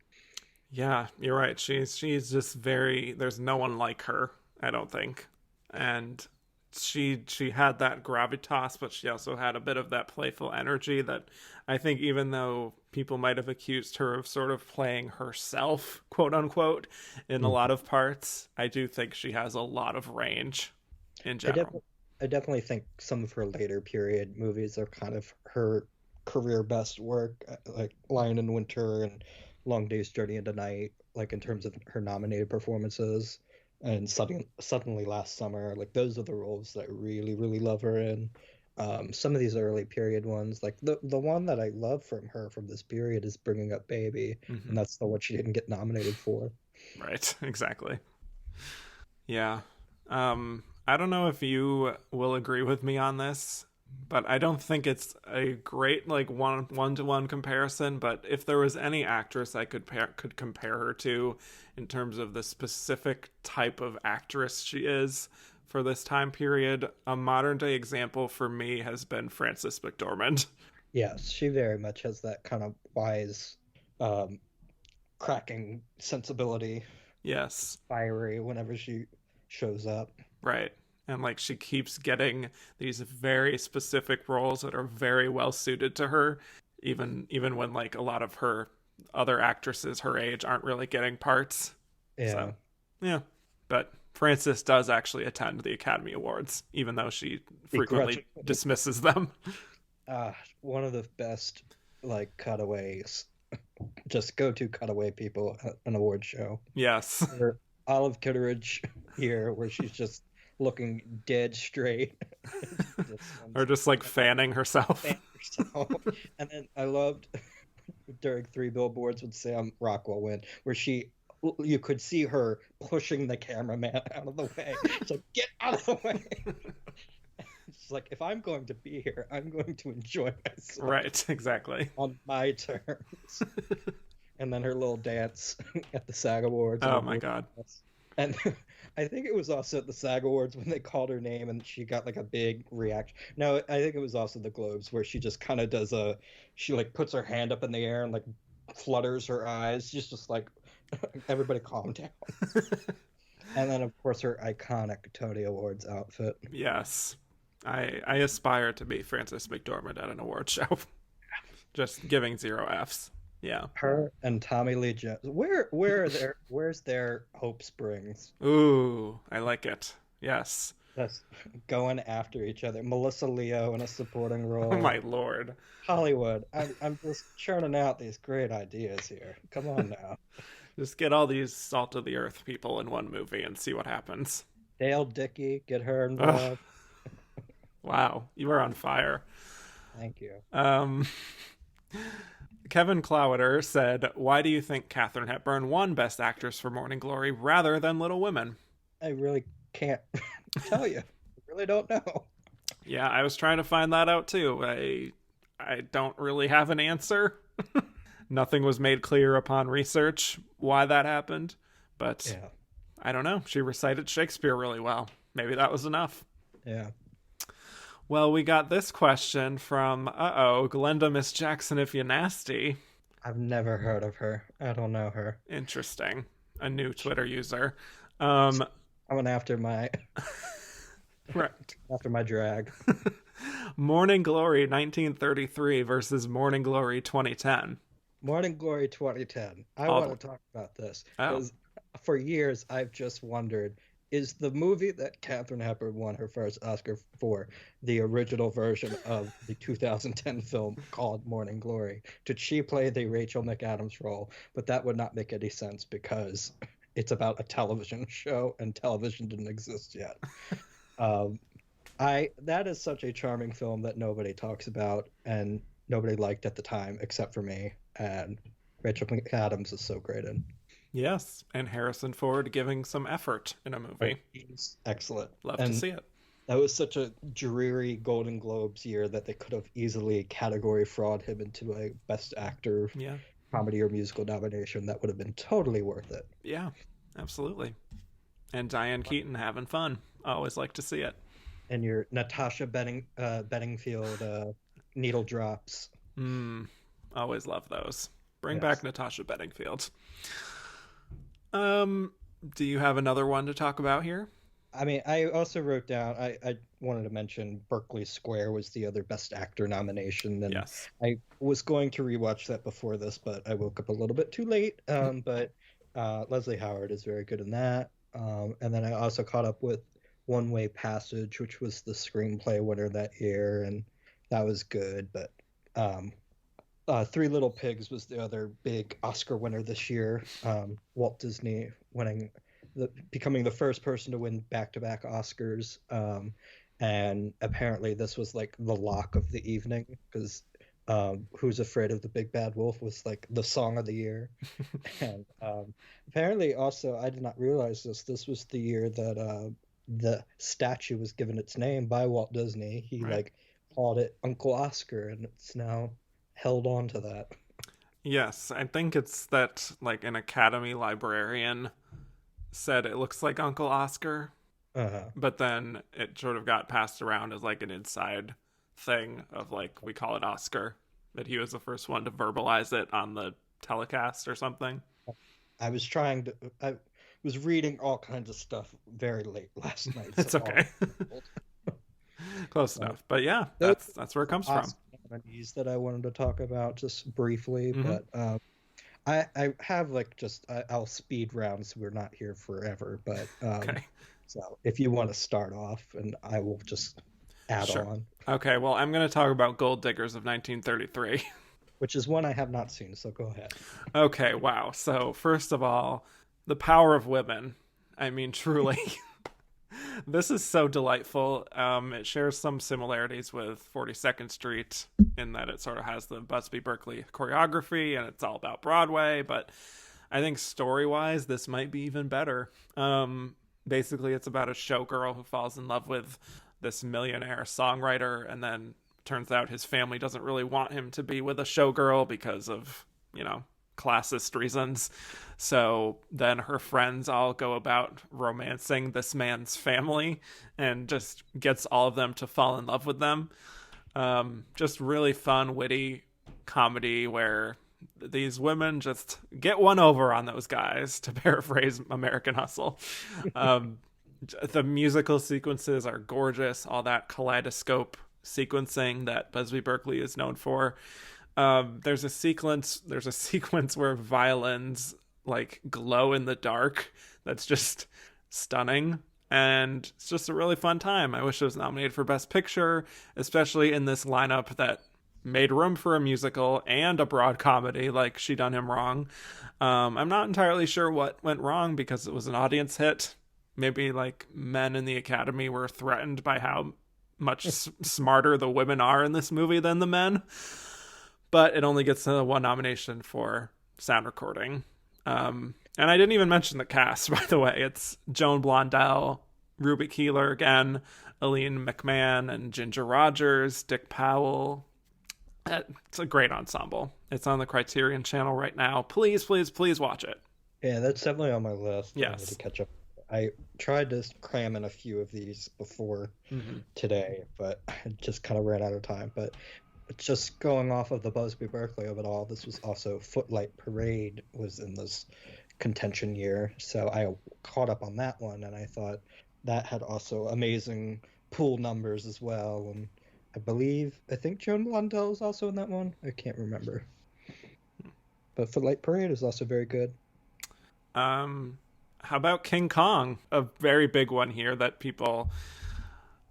Yeah, you're right. She's just very, there's no one like her, I don't think. And she had that gravitas, but she also had a bit of that playful energy that I think, even though people might have accused her of sort of playing herself, quote unquote, in a lot of parts, I do think she has a lot of range in general. I definitely think some of her later period movies are kind of her career best work, like Lion in Winter and Long Day's Journey into Night, like in terms of her nominated performances, and suddenly Last Summer, like those are the roles that I really, really love her in. Some of these early period ones, like the one that I love from her from this period is Bringing Up Baby, and that's the one she didn't get nominated for. Right, exactly. Yeah. I don't know if you will agree with me on this, but I don't think it's a great like one-to-one comparison. But if there was any actress I could compare her to in terms of the specific type of actress she is for this time period, a modern day example for me has been Frances McDormand. Yes, she very much has that kind of wise, um, cracking sensibility, Yes, fiery whenever she shows up. right. And like she keeps getting these very specific roles that are very well suited to her, even when like a lot of her other actresses her age aren't really getting parts. Yeah. So yeah. But Frances does actually attend the Academy Awards, even though she frequently dismisses them. One of the best like cutaways, just go-to cutaway people at an award show. Yes. Or Olive Kitteridge here, where she's just looking dead straight. Or just like fanning herself. And then I loved during Three Billboards with Sam Rockwell where you could see her pushing the cameraman out of the way. It's like, get out of the way. It's like, if I'm going to be here, I'm going to enjoy myself. Right, exactly. On my terms. And then her little dance at the SAG Awards. Oh my God. And I think it was also at the SAG Awards when they called her name and she got like a big reaction. No, I think it was also the Globes where she just kind of she like puts her hand up in the air and like flutters her eyes. She's just like, everybody calm down. And then of course her iconic Tony Awards outfit. Yes. I aspire to be Frances McDormand at an award show. Just giving 0 Fs. Yeah. Her and Tommy Lee Jones. Where's their Hope Springs? Ooh, I like it. Yes. Just going after each other. Melissa Leo in a supporting role. Oh my Lord. Hollywood. I'm just churning out these great ideas here. Come on now. Just get all these salt of the earth people in one movie and see what happens. Dale Dickey, get her involved. Wow, you are on fire. Thank you. Kevin Clowder said, "Why do you think Katharine Hepburn won Best Actress for Morning Glory rather than Little Women?" I really can't tell you. I really don't know. Yeah, I was trying to find that out too. I don't really have an answer. Nothing was made clear upon research why that happened, but yeah. I don't know. She recited Shakespeare really well. Maybe that was enough. Yeah. Well, we got this question from, Glenda Miss Jackson if you nasty. I've never heard of her. I don't know her. Interesting. A new Twitter user. I went after my... right. After my drag. Morning Glory 1933 versus Morning Glory 2010. Morning Glory 2010. I want to talk about this. Because for years, I've just wondered, is the movie that Katharine Hepburn won her first Oscar for the original version of the 2010 film called Morning Glory? Did she play the Rachel McAdams role? But that would not make any sense because it's about a television show and television didn't exist yet. That is such a charming film that nobody talks about and nobody liked at the time except for me. And Rachel McAdams is so great in. Yes, and Harrison Ford giving some effort in a movie. He's excellent. Love to see it. That was such a dreary Golden Globes year that they could have easily category fraud him into a Best Actor comedy or musical nomination. That would have been totally worth it. Yeah, absolutely. And Diane Keaton having fun. I always like to see it. And your Natasha Bedingfield needle drops. Always love those. Bring back Natasha Bedingfield. Do you have another one to talk about here? I mean, I also wrote down, I wanted to mention Berkeley Square was the other Best Actor nomination. And yes. I was going to rewatch that before this, but I woke up a little bit too late. But Leslie Howard is very good in that. And then I also caught up with One Way Passage, which was the screenplay winner that year, and that was good. But Three Little Pigs was the other big Oscar winner this year. Walt Disney becoming the first person to win back-to-back Oscars. And apparently this was like the lock of the evening because Who's Afraid of the Big Bad Wolf was like the song of the year. And apparently also, I did not realize this was the year that the statue was given its name by Walt Disney. He Right. like called it Uncle Oscar, and it's now held on to that. Yes, I think it's that like an Academy librarian said it looks like Uncle Oscar, Uh-huh. but then it sort of got passed around as like an inside thing of like we call it Oscar, that he was the first one to verbalize it on the telecast or something. I was reading all kinds of stuff very late last night. It's okay. Close enough. But yeah, that's where it comes from. Oscar nominees that I wanted to talk about just briefly, Mhm. but I have like I'll speed round so we're not here forever, but Okay. so if you want to start off, and I will just add Sure. on, Okay, well, I'm going to talk about Gold Diggers of 1933. which is one I have not seen, so go ahead. Okay, wow. So, first of all, the power of women. I mean, truly. This is so delightful. It shares some similarities with 42nd Street in that it sort of has the Busby Berkeley choreography and it's all about Broadway, but I think story-wise, this might be even better. Basically, it's about a showgirl who falls in love with this millionaire songwriter, and then turns out his family doesn't really want him to be with a showgirl because of, classist reasons. So then her friends all go about romancing this man's family and just gets all of them to fall in love with them. Just really fun, witty comedy where these women just get one over on those guys, to paraphrase American Hustle. The musical sequences are gorgeous, all that kaleidoscope sequencing that Busby Berkeley is known for. There's a sequence where violins like glow in the dark that's just stunning, and it's just a really fun time. I wish it was nominated for Best Picture, especially in this lineup that made room for a musical and a broad comedy like She Done Him Wrong. I'm not entirely sure what went wrong because it was an audience hit. Maybe like men in the Academy were threatened by how much smarter the women are in this movie than the men. But it only gets one nomination for sound recording. And I didn't even mention the cast, by the way. It's Joan Blondell, Ruby Keeler again, Aline McMahon, and Ginger Rogers, Dick Powell. It's a great ensemble. It's on the Criterion Channel right now. Please, please, please watch it. Yeah, that's definitely on my list. I need Yes. to catch up. I tried to cram in a few of these before today, but I just kind of ran out of time. But just going off of the Busby Berkeley of it all, this was also Footlight Parade was in this contention year, so I caught up on that one, and I thought that had also amazing pool numbers as well. And I think Joan Blondell is also in that one. I can't remember, but Footlight Parade is also very good. How about King Kong? A very big one here that people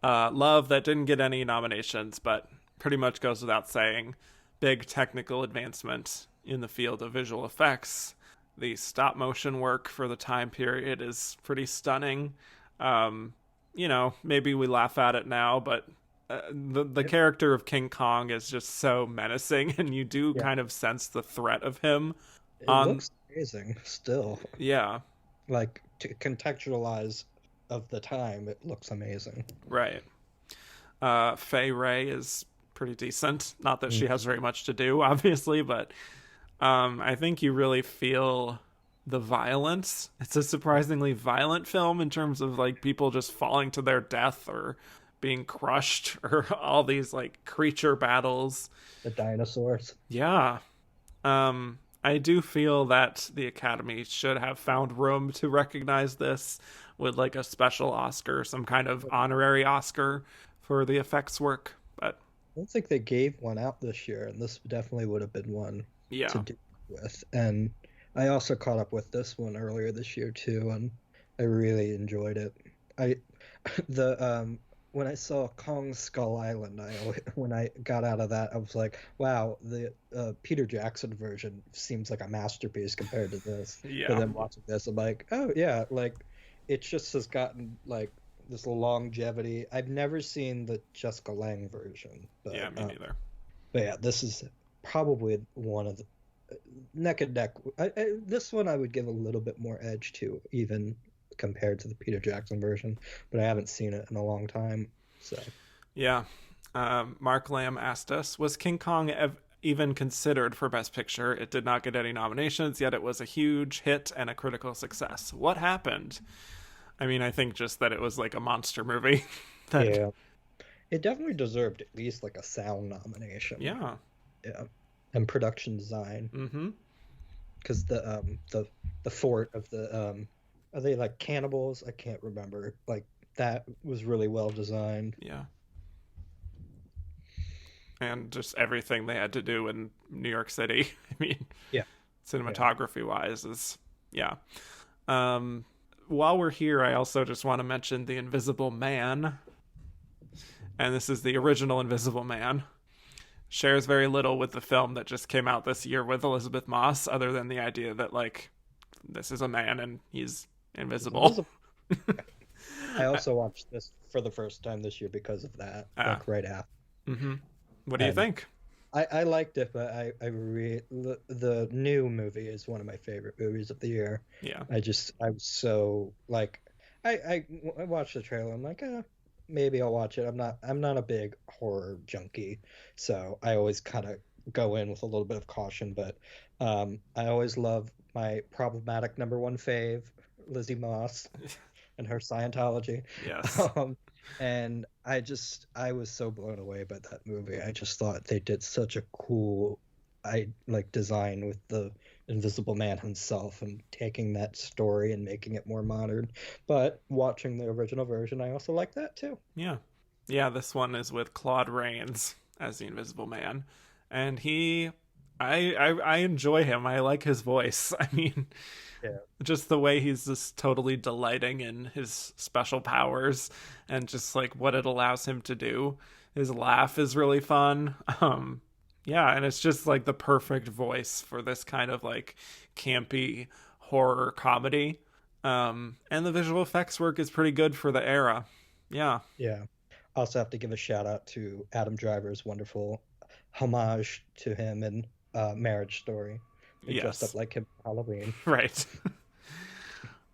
love, that didn't get any nominations, but pretty much goes without saying. Big technical advancement in the field of visual effects. The stop motion work for the time period is pretty stunning. Maybe we laugh at it now, but the character of King Kong is just so menacing, and you do kind of sense the threat of him. It looks amazing still. Yeah. Like, to contextualize of the time, it looks amazing. Right. Fay Ray is pretty decent. Not that she has very much to do, obviously, but I think you really feel the violence. It's a surprisingly violent film in terms of like people just falling to their death or being crushed or all these like creature battles. The dinosaurs. Yeah. I do feel that the Academy should have found room to recognize this with like a special Oscar, some kind of honorary Oscar for the effects work. But I don't think they gave one out this year, and this definitely would have been one to do with. And I also caught up with this one earlier this year too, and I really enjoyed it. When I saw Kong Skull Island, when I got out of that, I was like, wow, the Peter Jackson version seems like a masterpiece compared to this. Yeah. But then watching this, I'm like, oh yeah, like it just has gotten like this longevity. I've never seen the Jessica Lange version. But, yeah, me neither. But yeah, this is probably one of the neck and neck. This one I would give a little bit more edge to, even compared to the Peter Jackson version, but I haven't seen it in a long time. So Yeah. Mark Lamb asked us, was King Kong even considered for Best Picture? It did not get any nominations, yet it was a huge hit and a critical success. What happened? I mean, I think just that it was like a monster movie. that yeah, it definitely deserved at least like a sound nomination. Yeah. Yeah, and production design, Mm-hmm. because the fort of the are they like cannibals? I can't remember. Like that was really well designed. Yeah. And just everything they had to do in New York City. I mean, Yeah, yeah. cinematography wise is, yeah. While we're here, I also just want to mention The Invisible Man. And this is the original Invisible Man. Shares very little with the film that just came out this year with Elizabeth Moss, other than the idea that, like, this is a man and he's invisible. I also watched this for the first time this year because of that, like right after. Mm-hmm. What do you think? I liked it, but the new movie is one of my favorite movies of the year. Yeah. I was so like, I watched the trailer. I'm like, maybe I'll watch it. I'm not a big horror junkie, so I always kind of go in with a little bit of caution. But I always love my problematic number one fave, Lizzie Moss, and her Scientology. Yes. And I was so blown away by that movie. I just thought they did such a cool design with the Invisible Man himself and taking that story and making it more modern. But watching the original version, I also like that too. Yeah. Yeah, this one is with Claude Rains as the Invisible Man. And I enjoy him. I like his voice. I mean, Yeah. just the way he's just totally delighting in his special powers and just like what it allows him to do. His laugh is really fun. Yeah, and it's just like the perfect voice for this kind of like campy horror comedy. And the visual effects work is pretty good for the era. Yeah. Yeah. Also have to give a shout out to Adam Driver's wonderful homage to him in Marriage Story. They dressed Yes. up like him for Halloween. Right.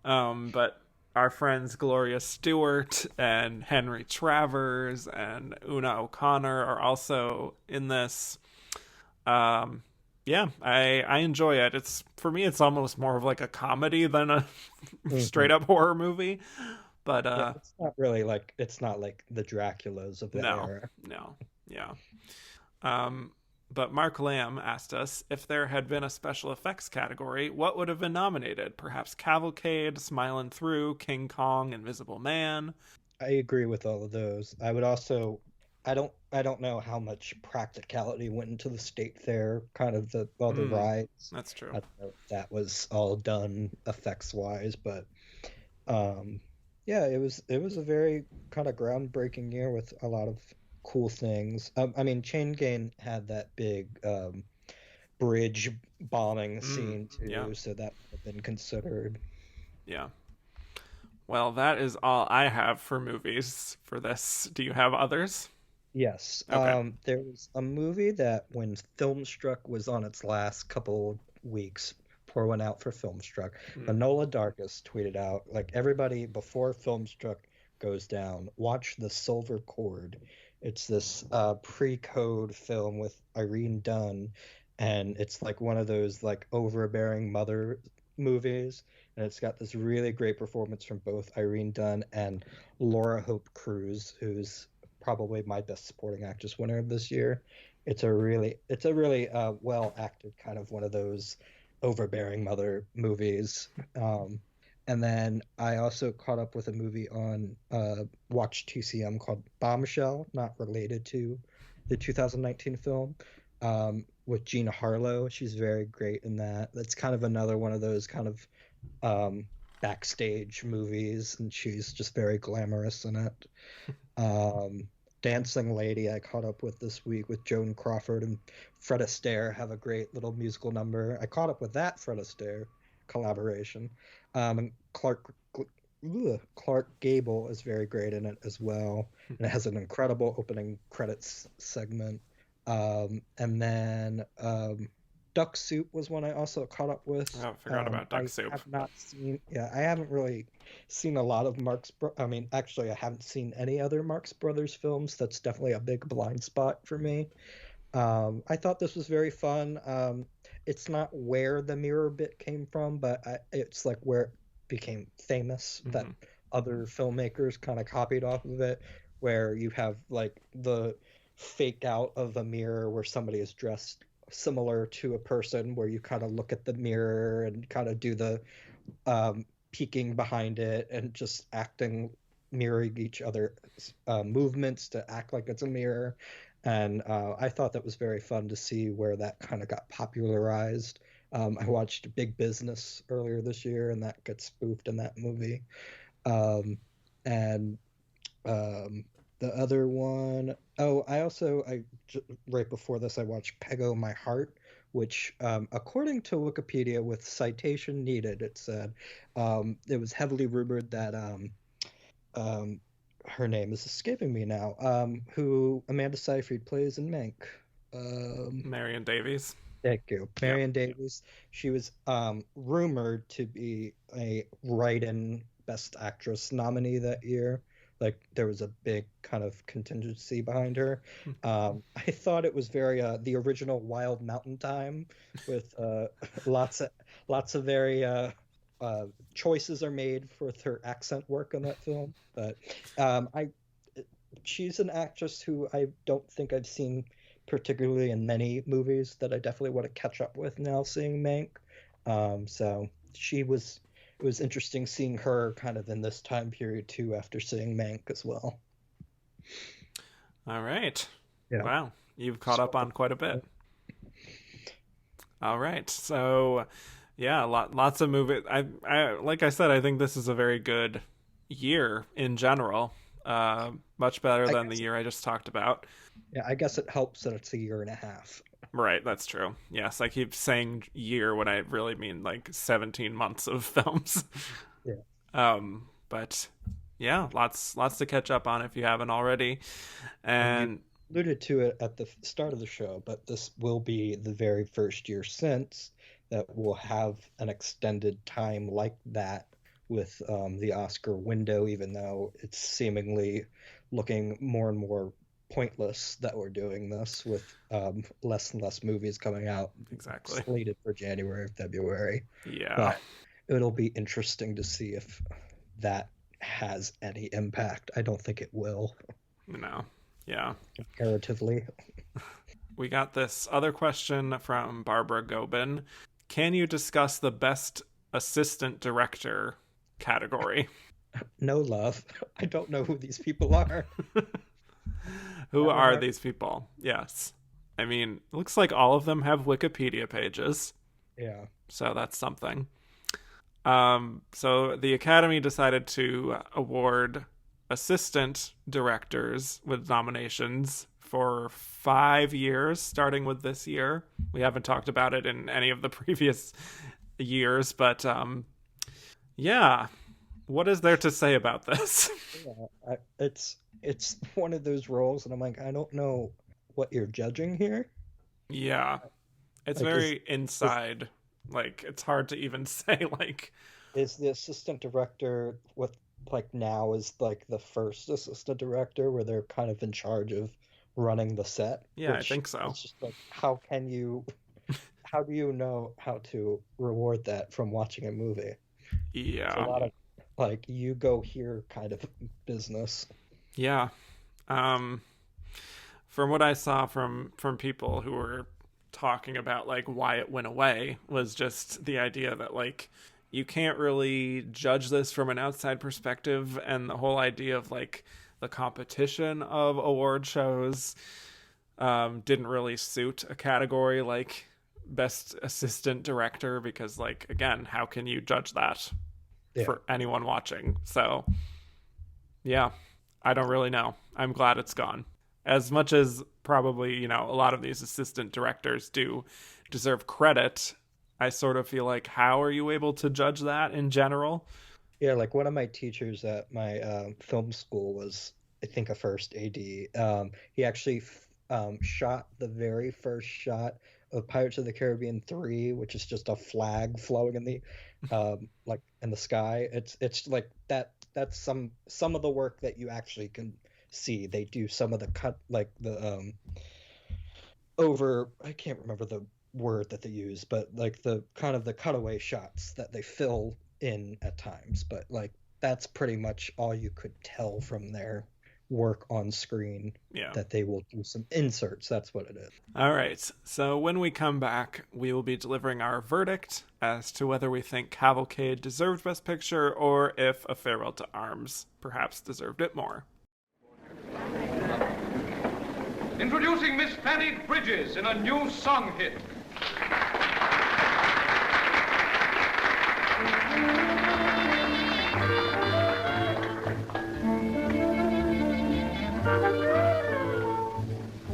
But our friends Gloria Stewart and Henry Travers and Una O'Connor are also in this. Yeah, I enjoy it. It's for me, it's almost more of like a comedy than a straight up horror movie. But Yeah, it's not like the Draculas of the era. no, yeah. But Mark Lamb asked us if there had been a special effects category, what would have been nominated? Perhaps Cavalcade, Smilin' Through, King Kong, Invisible Man. I agree with all of those. I would also I don't know how much practicality went into the state fair, kind of the rides. That's true. I don't know if that was all done effects wise, but yeah, it was a very kind of groundbreaking year with a lot of cool things. I mean, Chain Gang had that big bridge bombing scene too, yeah. so that would have been considered. Yeah. Well, that is all I have for movies for this. Do you have others? Yes. Okay. There was a movie that when Filmstruck was on its last couple weeks, pour one out for Filmstruck. Manola Dargis tweeted out, like, everybody before Filmstruck goes down, watch The Silver Cord. It's this pre-code film with Irene Dunn, and it's like one of those like overbearing mother movies, and it's got this really great performance from both Irene Dunn and Laura Hope Cruz, who's probably my best supporting actress winner of this year. It's a really well acted kind of one of those overbearing mother movies. And then I also caught up with a movie on Watch TCM called Bombshell, not related to the 2019 film, with Gina Harlow. She's very great in that. That's kind of another one of those kind of backstage movies, and she's just very glamorous in it. Dancing Lady I caught up with this week with Joan Crawford and Fred Astaire have a great little musical number. I caught up with that Fred Astaire collaboration. And Clark Gable is very great in it as well. And it has an incredible opening credits segment. And then Duck Soup was one I also caught up with. Oh, I forgot about Duck Soup. I have not seen. Yeah, I haven't really seen a lot of I mean, actually, I haven't seen any other Marx Brothers films. That's definitely a big blind spot for me. I thought this was very fun. It's not where the mirror bit came from, but it's like where it became famous, that other filmmakers kind of copied off of it, where you have like the fake out of a mirror where somebody is dressed similar to a person, where you kind of look at the mirror and kind of do the peeking behind it and just acting, mirroring each other's movements to act like it's a mirror. And I thought that was very fun to see where that kind of got popularized. I watched Big Business earlier this year, and that gets spoofed in that movie. And the other one, right before this, I watched Pego My Heart, which, according to Wikipedia, with citation needed, it said it was heavily rumored that her name is escaping me now. Who Amanda Seyfried plays in Mank. Marion Davies. Thank you. Marion Davies. She was rumored to be a write-in Best Actress nominee that year. Like, there was a big kind of contingency behind her. I thought it was very the original Wild Mountain Time, with lots of very choices are made for her accent work in that film. But she's an actress who I don't think I've seen particularly in many movies that I definitely want to catch up with now seeing Mank. So it was interesting seeing her kind of in this time period too, after seeing Mank as well. All right. Yeah. Wow. You've caught up on quite a bit. All right. So yeah, lots of movies. I like I said, I think this is a very good year in general. Much better than the year I just talked about. Yeah, I guess it helps that it's a year and a half. Right, that's true. Yes, I keep saying year when I really mean like 17 months of films. Yeah. But yeah, lots to catch up on if you haven't already. And you alluded to it at the start of the show, but this will be the very first year since that we'll have an extended time like that with the Oscar window, even though it's seemingly looking more and more pointless that we're doing this with less and less movies coming out. Exactly. Slated for January or February. Yeah. But it'll be interesting to see if that has any impact. I don't think it will. No. Yeah. Comparatively. We got this other question from Barbara Gobin. Can you discuss the best assistant director category? No, love. I don't know who these people are. Who are these people? Yes. I mean, it looks like all of them have Wikipedia pages. Yeah. So that's something. So the Academy decided to award assistant directors with nominations for 5 years, starting with this year. We haven't talked about it in any of the previous years, but yeah. What is there to say about this? Yeah, it's one of those roles, and I'm like, I don't know what you're judging here. Yeah, it's like, very inside. Like, it's hard to even say. Like, is the assistant director what like now is like the first assistant director where they're kind of in charge of running the set? Yeah, I think so. It's just like, how do you know how to reward that from watching a movie? Yeah, it's a lot of like, you go here kind of business. Yeah. From what I saw from people who were talking about like why it went away, was just the idea that like you can't really judge this from an outside perspective, and the whole idea of like the competition of award shows didn't really suit a category like best assistant director, because like, again, how can you judge that for anyone watching? So yeah, I don't really know. I'm glad it's gone. As much as probably, you know, a lot of these assistant directors do deserve credit, I sort of feel like, how are you able to judge that in general? Yeah, like one of my teachers at my film school was, I think, a first AD. He actually shot the very first shot Pirates of the Caribbean 3, which is just a flag flowing in the like in the sky. It's like that's some of the work that you actually can see. They do some of the cut, like the over, I can't remember the word that they use, but like the kind of the cutaway shots that they fill in at times, but like that's pretty much all you could tell from their work on screen. Yeah. That they will do some inserts. That's what it is. All right. So when we come back, we will be delivering our verdict as to whether we think Cavalcade deserved Best Picture or if A Farewell to Arms perhaps deserved it more. Introducing Miss Fanny Bridges in a new song hit.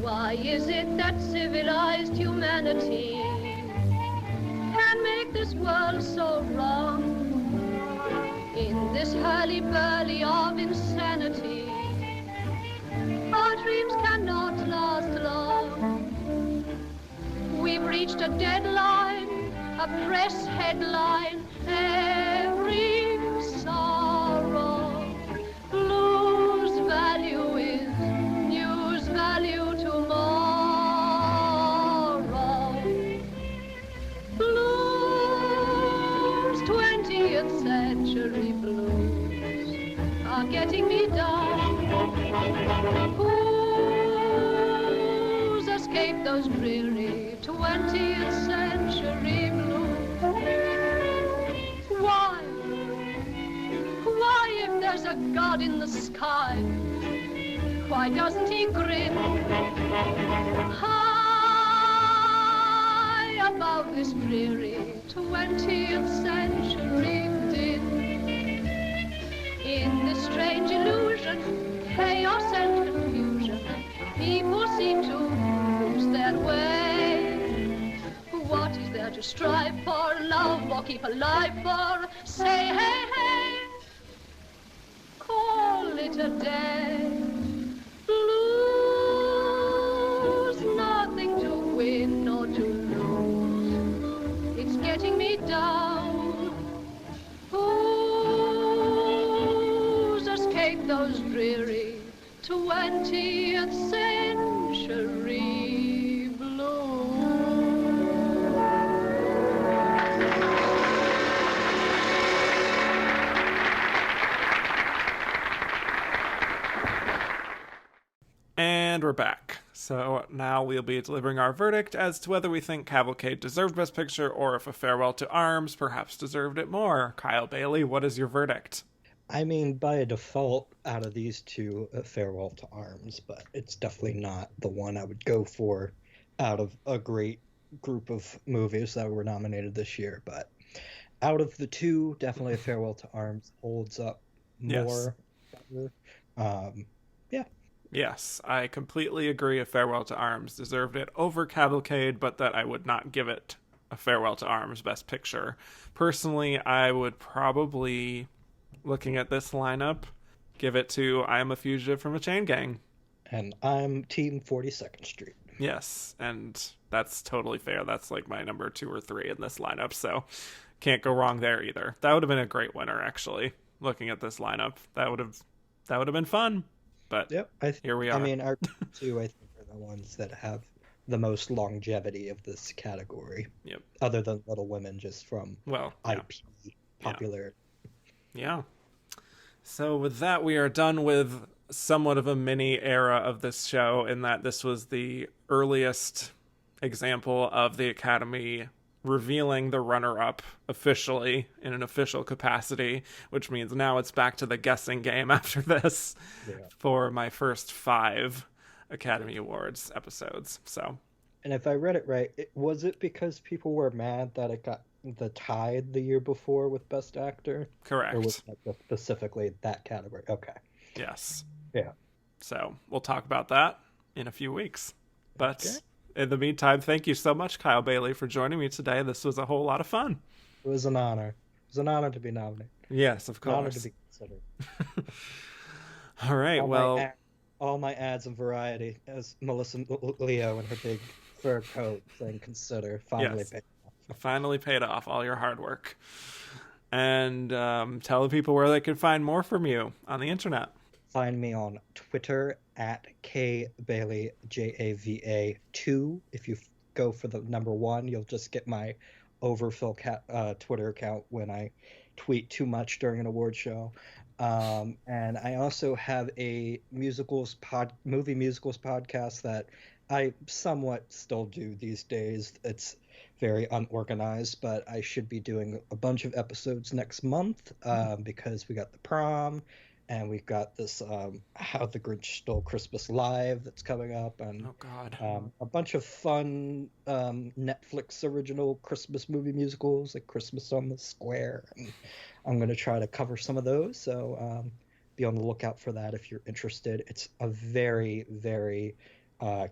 Why is it that civilized humanity can make this world so wrong? In this hurly-burly of insanity, our dreams cannot last long. We've reached a deadline, a press headline, every sorrow. Lose value is news value tomorrow. Blues, 20th century blues are getting me down. Who's escaped those dreary 20th century blues? Why, if there's a God in the sky, why doesn't he grin high above this dreary 20th century din? In this strange illusion, chaos and confusion, people seem to lose their way. What is there to strive for, love or keep alive for? Say hey, hey, call it a day. Lose, nothing to win or to lose. It's getting me down. Who's escaped those dreary 20th century blues? And we're back. So now we'll be delivering our verdict as to whether we think Cavalcade deserved Best Picture or if A Farewell to Arms perhaps deserved it more. Kyle Bailey, what is your verdict? I mean, by default, out of these two, A Farewell to Arms, but it's definitely not the one I would go for out of a great group of movies that were nominated this year. But out of the two, definitely A Farewell to Arms holds up more. Yes. Yeah. Yes, I completely agree. A Farewell to Arms deserved it over Cavalcade, but that I would not give it A Farewell to Arms Best Picture. Personally, I would probably, looking at this lineup, give it to I Am a Fugitive from a Chain Gang. And I'm Team 42nd Street. Yes, and that's totally fair. That's like my number 2 or 3 in this lineup, so can't go wrong there either. That would have been a great winner, actually, looking at this lineup. That would have been fun. But yep, here we are. I mean, our two, I think, are the ones that have the most longevity of this category. Yep. Other than Little Women, just from IP popularity. Yeah. So with that, we are done with somewhat of a mini era of this show in that this was the earliest example of the Academy revealing the runner-up officially in an official capacity, which means now it's back to the guessing game after this for my first 5 Academy Awards episodes. So, and if I read it right, was it because people were mad that it got the tied the year before with Best Actor? Correct. Or was it specifically that category? Okay. Yes. Yeah. So we'll talk about that in a few weeks. But in the meantime, thank you so much, Kyle Bailey, for joining me today. This was a whole lot of fun. It was an honor. It was an honor to be nominated. Yes, of course. An honor to be considered. All right, all my ads in Variety as Melissa Leo in her big fur coat saying "Consider" finally paid off. Finally paid off all your hard work. And tell the people where they can find more from you on the internet. Find me on Twitter at KBaileyJAVA2. If you go for the number 1, you'll just get my overfill Twitter account when I tweet too much during an award show. And I also have a movie musicals podcast that I somewhat still do these days. It's very unorganized, but I should be doing a bunch of episodes next month because we got the prom and we've got this How the Grinch Stole Christmas Live that's coming up, and a bunch of fun Netflix original Christmas movie musicals like Christmas on the Square, and I'm going to try to cover some of those, so be on the lookout for that if you're interested. It's a very, very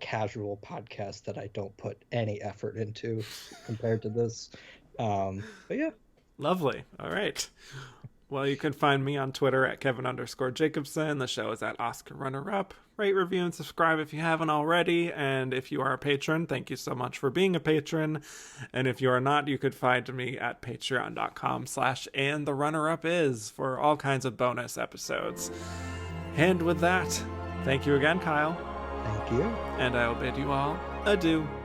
casual podcast that I don't put any effort into compared to this. But yeah. Lovely. All right. Well, you can find me on Twitter at Kevin_Jacobson. The show is at Oscar Runner Up. Rate, review, and subscribe if you haven't already. And if you are a patron, thank you so much for being a patron. And if you are not, you could find me at patreon.com/andtherunnerup for all kinds of bonus episodes. And with that, thank you again, Kyle. Thank you. And I will bid you all adieu.